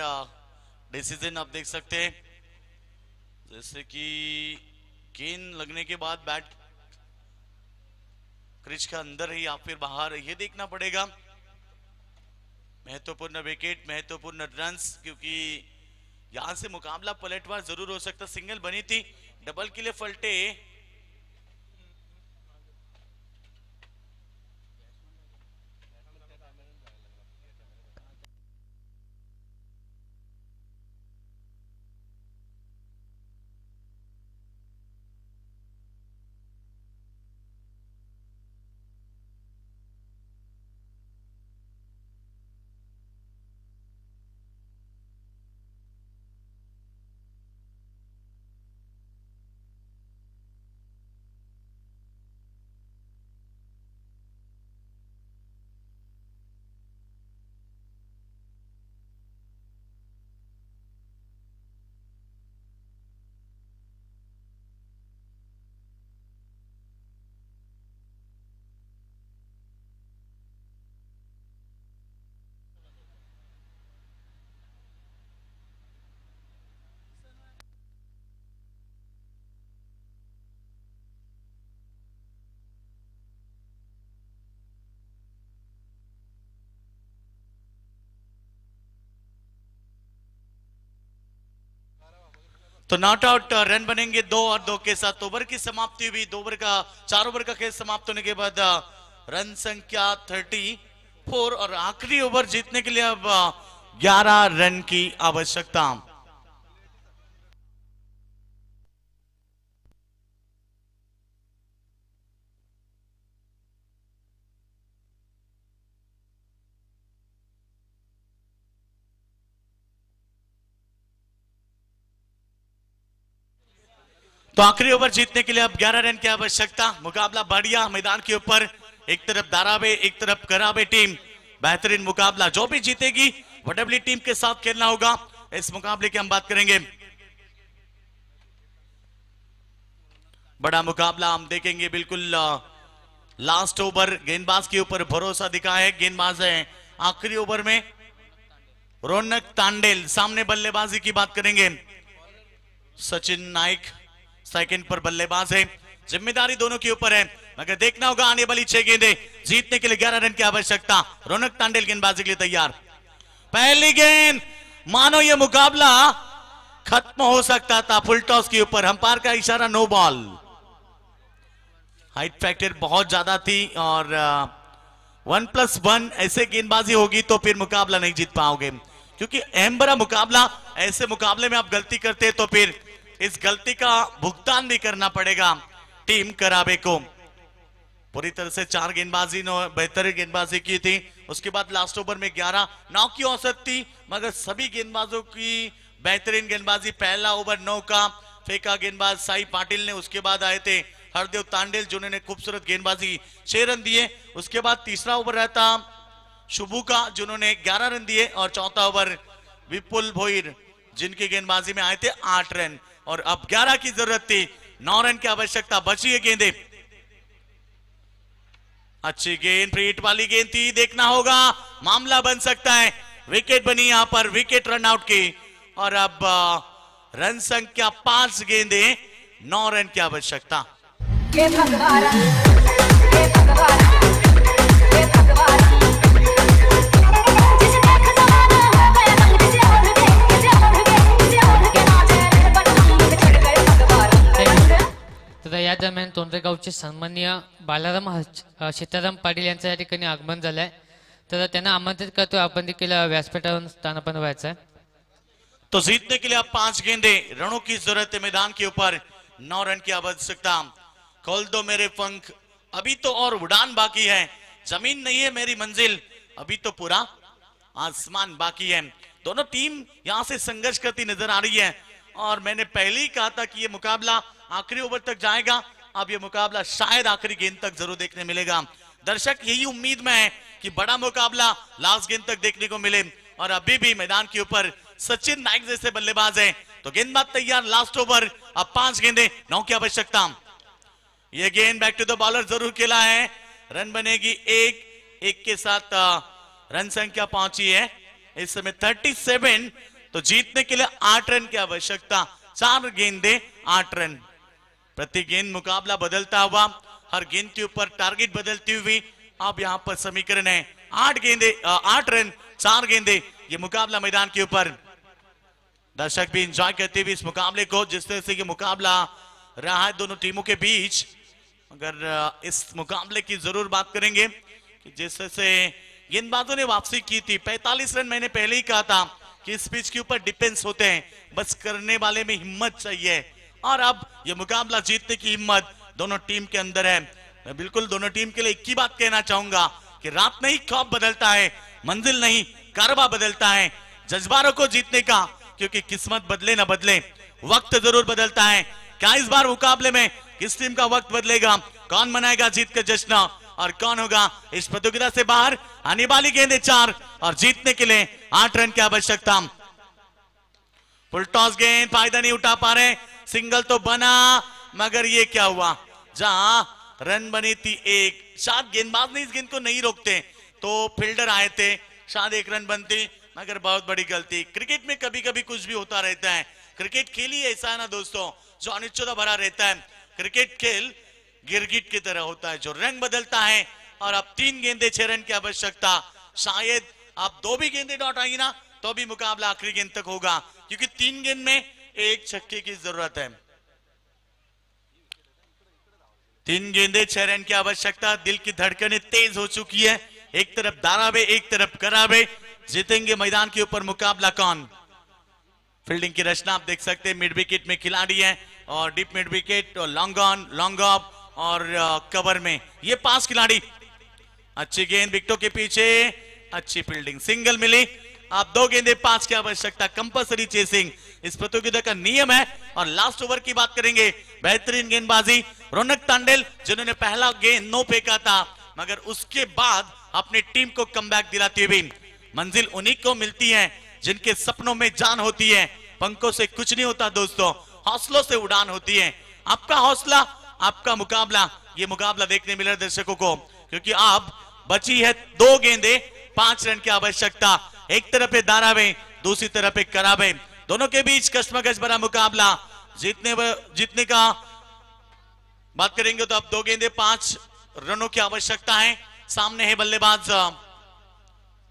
डिसीजन आप देख सकते हैं, जैसे कि गेंद लगने के बाद बैट क्रिच का अंदर है या फिर बाहर, ये देखना पड़ेगा। महत्वपूर्ण विकेट, महत्वपूर्ण रन्स, क्योंकि यहां से मुकाबला पलटवार जरूर हो सकता। सिंगल बनी थी, डबल के लिए फलटे। तो नॉट आउट रन बनेंगे 2 और 2 के साथ। ओवर की समाप्ति हुई, 4 ओवर का खेल समाप्त होने के बाद रन संख्या 34 और आखिरी ओवर जीतने के लिए अब 11 रन की आवश्यकता। तो आखिरी ओवर जीतने के लिए अब 11 रन की आवश्यकता। मुकाबला बढ़िया मैदान के ऊपर, एक तरफ दाराबे एक तरफ कराबे टीम। बेहतरीन मुकाबला, जो भी जीतेगी वडब्ल्यू टीम के साथ खेलना होगा। इस मुकाबले की हम बात करेंगे। बड़ा मुकाबला हम देखेंगे बिल्कुल। लास्ट ओवर गेंदबाज के ऊपर भरोसा दिखा है। गेंदबाज है आखिरी ओवर में रौनक तांडेल। सामने बल्लेबाजी की बात करेंगे, सचिन नाइक सेकंड पर बल्लेबाज है। जिम्मेदारी दोनों के ऊपर है, मगर देखना होगा आने वाली 6 गेंदें जीतने के लिए 11 रन की आवश्यकता। रौनक तांडेल गेंदबाजी के लिए तैयार। पहली गेंद, मानो ये मुकाबला खत्म हो सकता था। फुल टॉस के ऊपर अंपायर का इशारा, नो बॉल। हाइट फैक्टर बहुत ज्यादा थी और 1+1 ऐसे गेंदबाजी होगी तो फिर मुकाबला नहीं जीत पाओगे, क्योंकि अहम बड़ा मुकाबला। ऐसे मुकाबले में आप गलती करते तो फिर इस गलती का भुगतान भी करना पड़ेगा टीम कराबे को। पूरी तरह से 4 गेंदबाजी ने बेहतर गेंदबाजी की थी। उसके बाद लास्ट ओवर में 11 9 की औसत थी, मगर सभी गेंदबाजों की बेहतरीन गेंदबाजी। पहला ओवर 9 का फेंका गेंदबाज साई पाटिल ने। उसके बाद आए थे हरदेव तांडेल, जिन्होंने खूबसूरत गेंदबाजी 6 रन दिए। उसके बाद तीसरा ओवर रहता शुभू का, जिन्होंने 11 रन दिए। और चौथा ओवर विपुल भोईर, जिनकी गेंदबाजी में आए थे 8 रन। और अब 11 की जरूरत थी, 9 रन की आवश्यकता। बची है गेंदें, अच्छी गेंद, फ्रीट वाली गेंद थी। देखना होगा, मामला बन सकता है। विकेट बनी यहां पर, विकेट रन आउट की। और अब रन संख्या 5 गेंदें, 9 रन की आवश्यकता। तर या दरम्यान तोंडरेगावचे सन्माननीय बालाराम सीताराम पाटील यांचं या ठिकाणी आगमन झालंय, तर त्यांना आमंत्रित करतो आपण देखील व्यासपीठावर स्थानापन्न व्हायचं आहे। तो जीतने के लिए अब 5 गेंदें, रनों की जरूरत है मैदान के ऊपर। 9 रन की आवश्यकता। खोल दो मेरे पंख, अभी तो और उड़ान बाकी है। जमीन नहीं है मेरी मंजिल, अभी तो पूरा आसमान बाकी है। दोनों टीम यहां से संघर्ष करती नजर आ रही है और मैंने पहले ही कहा था कि यह मुकाबला आखिरी ओवर तक जाएगा। अब यह मुकाबला शायद आखिरी गेंद तक जरूर देखने मिलेगा। दर्शक यही उम्मीद में है कि बड़ा मुकाबला लास्ट गेंद तक देखने को मिले। और अभी भी मैदान के ऊपर सचिन नाइक जैसे बल्लेबाज हैं, तो गेंदबाज तैयार। लास्ट ओवर, अब 5 गेंदें, 9 की आवश्यकता। यह गेंद बैक टू द बॉलर जरूर खेला है। रन बनेगी 1, 1 के साथ रन संख्या पहुंची है इस समय 37। तो जीतने के लिए 8 रन की आवश्यकता, 4 गेंदे 8 रन। प्रति गेंद मुकाबला बदलता हुआ, हर गेंद के ऊपर टारगेट बदलती हुई अब यहाँ पर समीकरण है 8 गेंदे 8 रन 4 गेंदे, ये मुकाबला मैदान के ऊपर। दर्शक भी एंजॉय करते हुए इस मुकाबले को, जिस तरह से ये मुकाबला रहा है दोनों टीमों के बीच। अगर इस मुकाबले की जरूर बात करेंगे कि जिस तरह से गेंदबाजों ने वापसी की थी, 45 रन मैंने पहले ही कहा था कि इस पिच के ऊपर डिफेंस होते हैं, बस करने वाले में हिम्मत चाहिए। और अब ये मुकाबला जीतने की हिम्मत दोनों टीम के अंदर है। मैं बिल्कुल दोनों टीम के लिए एक ही बात कहना चाहूंगा कि रात नहीं ख्वाब बदलता है, मंजिल नहीं कारवा बदलता है जज्बारों को जीतने का, क्योंकि किस्मत बदले ना बदले वक्त जरूर बदलता है। क्या इस बार मुकाबले में किस टीम का वक्त बदलेगा, कौन मनाएगा जीत का जश्न और कौन होगा इस प्रतियोगिता से बाहर। आने वाली गेंदें 4 और जीतने के लिए 8 रन की आवश्यकता। फुल टॉस गेंद, फायदा नहीं उठा पा रहे, सिंगल तो बना मगर ये क्या हुआ, जहां रन बनी थी 1, शायद गेंदबाज ने इस गेंद को नहीं रोकते तो फील्डर आए थे, शायद 1 रन बनती, मगर बहुत बड़ी गलती। क्रिकेट में कभी कभी कुछ भी होता रहता है। क्रिकेट खेल ही ऐसा है ना दोस्तों, जो अनिश्चितता भरा रहता है। क्रिकेट खेल गिरगिट की तरह होता है जो रंग बदलता है। और अब 3 गेंदे 6 रन की आवश्यकता। शायद अब 2 भी गेंदे डॉट आई ना तो भी मुकाबला आखिरी गेंद तक होगा, क्योंकि 3 गेंद में 1 छक्के की जरूरत है। 3 गेंदे 6 रन की आवश्यकता। दिल की धड़कनें तेज हो चुकी है, एक तरफ दारावे एक तरफ करावे। जीतेंगे मैदान के ऊपर मुकाबला कौन। फील्डिंग की रचना आप देख सकते हैं, मिड विकेट में खिलाड़ी है और डीप मिड विकेट और लॉन्ग ऑन लॉन्ग ऑफ और कवर में ये 5 खिलाड़ी। अच्छी गेंद विकेटों के पीछे, अच्छी फील्डिंग, सिंगल मिली। आप 2 गेंदे 5 की आवश्यकता, कंपल्सरी चेसिंग इस प्रतियोगिता का नियम है। और लास्ट ओवर की बात करेंगे, बेहतरीन गेंदबाजी रौनक तांडेल, जिन्होंने पहला गेंद 9 फेंका था, मगर उसके बाद अपनी टीम को कमबैक दिलाती हुई। मंजिल उन्हीं को मिलती है जिनके सपनों में जान होती है। पंखों से कुछ नहीं होता दोस्तों, हौसलों से उड़ान होती है। आपका हौसला, आपका मुकाबला, ये मुकाबला देखने मिला दर्शकों को, क्योंकि अब बची है 2 गेंदे 5 रन की आवश्यकता। एक तरफ है दारावे, दूसरी तरफ है करावे, दोनों के बीच कश्मकश भरा मुकाबला। जीतने का बात करेंगे तो अब 2 गेंदे 5 रनों की आवश्यकता है। सामने है बल्लेबाज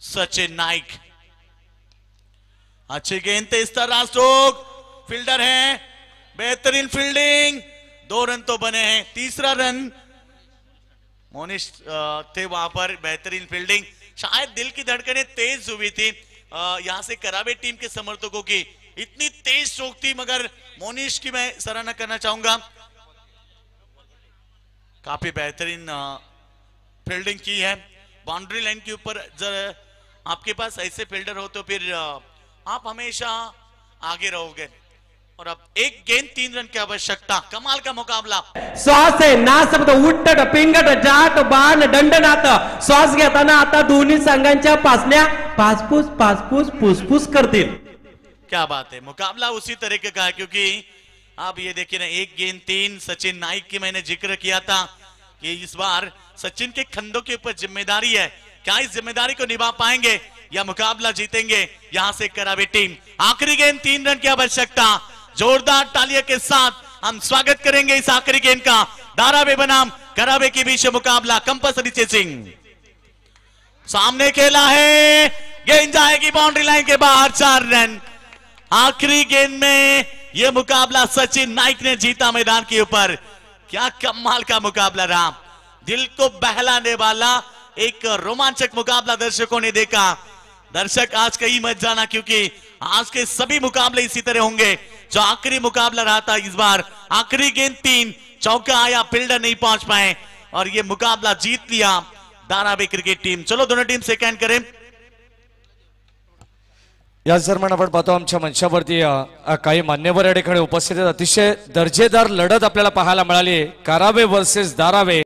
सचिन नाइक। अच्छी गेंद, तेज तर्रार स्ट्रोक, फील्डर है, बेहतरीन फील्डिंग, 2 रन तो बने हैं। तीसरा रन मोनिश थे वहां पर, बेहतरीन फील्डिंग। शायद दिल की धड़कनें तेज हुई थी यहां से करावे टीम के समर्थकों की, इतनी तेज स्ट्रोक थी, मगर मोनिश की मैं सराहना करना चाहूंगा, काफी बेहतरीन फील्डिंग की है। बाउंड्री लाइन के ऊपर जरा आपके पास ऐसे फील्डर हो तो फिर आप हमेशा आगे रहोगे। और अब 1 गेंद 3 रन की आवश्यकता। कमाल का मुकाबला। श्वास आहे ना शब्द उट्टट पिंगट जाट बाण दंडनाथ। श्वास घेताना आता दोन्ही संघांच्या पासण्या पासपूस फुसफुस करतील। क्या बात है, मुकाबला उसी तरीके का है, क्योंकि आप ये देखिए ना, 1 गेंद 3। सचिन नाइक की मैंने जिक्र किया था कि इस बार सचिन के कंधों के ऊपर जिम्मेदारी है। क्या इस जिम्मेदारी को निभा पाएंगे या मुकाबला जीतेंगे यहां से करावे टीम। आखिरी गेंद 3 रन की आवश्यकता। जोरदार तालियों के साथ हम स्वागत करेंगे इस आखिरी गेंद का। दारावे बनाम करावे के बीच मुकाबला, कंपल्सरी चेसिंग। सामने खेला है, गेंद जाएगी बाउंड्री लाइन के बाहर, 4 रन। आखिरी गेंद में यह मुकाबला सचिन नाइक ने जीता मैदान के ऊपर। क्या कमाल का मुकाबला रहा, दिल को बहलाने वाला एक रोमांचक मुकाबला दर्शकों ने देखा। दर्शक आज कहीं मत जाना, क्योंकि आज के सभी मुकाबले इसी तरह होंगे। जो आखिरी मुकाबला रहा था इस बार, आखिरी गेंद 3, चौका आया, फील्डर नहीं पहुंच पाए और ये मुकाबला जीत लिया दारावे क्रिकेट टीम। चलो दोनों टीम सेकंड करें। याच दरम्यान आपण पाहतो आमच्या मंचावरती काही मान्यवर या ठिकाणी उपस्थित आहेत। अतिशय दर्जेदार लढत आपल्याला पाहायला मिळाली, करावे वर्सेस दारावे।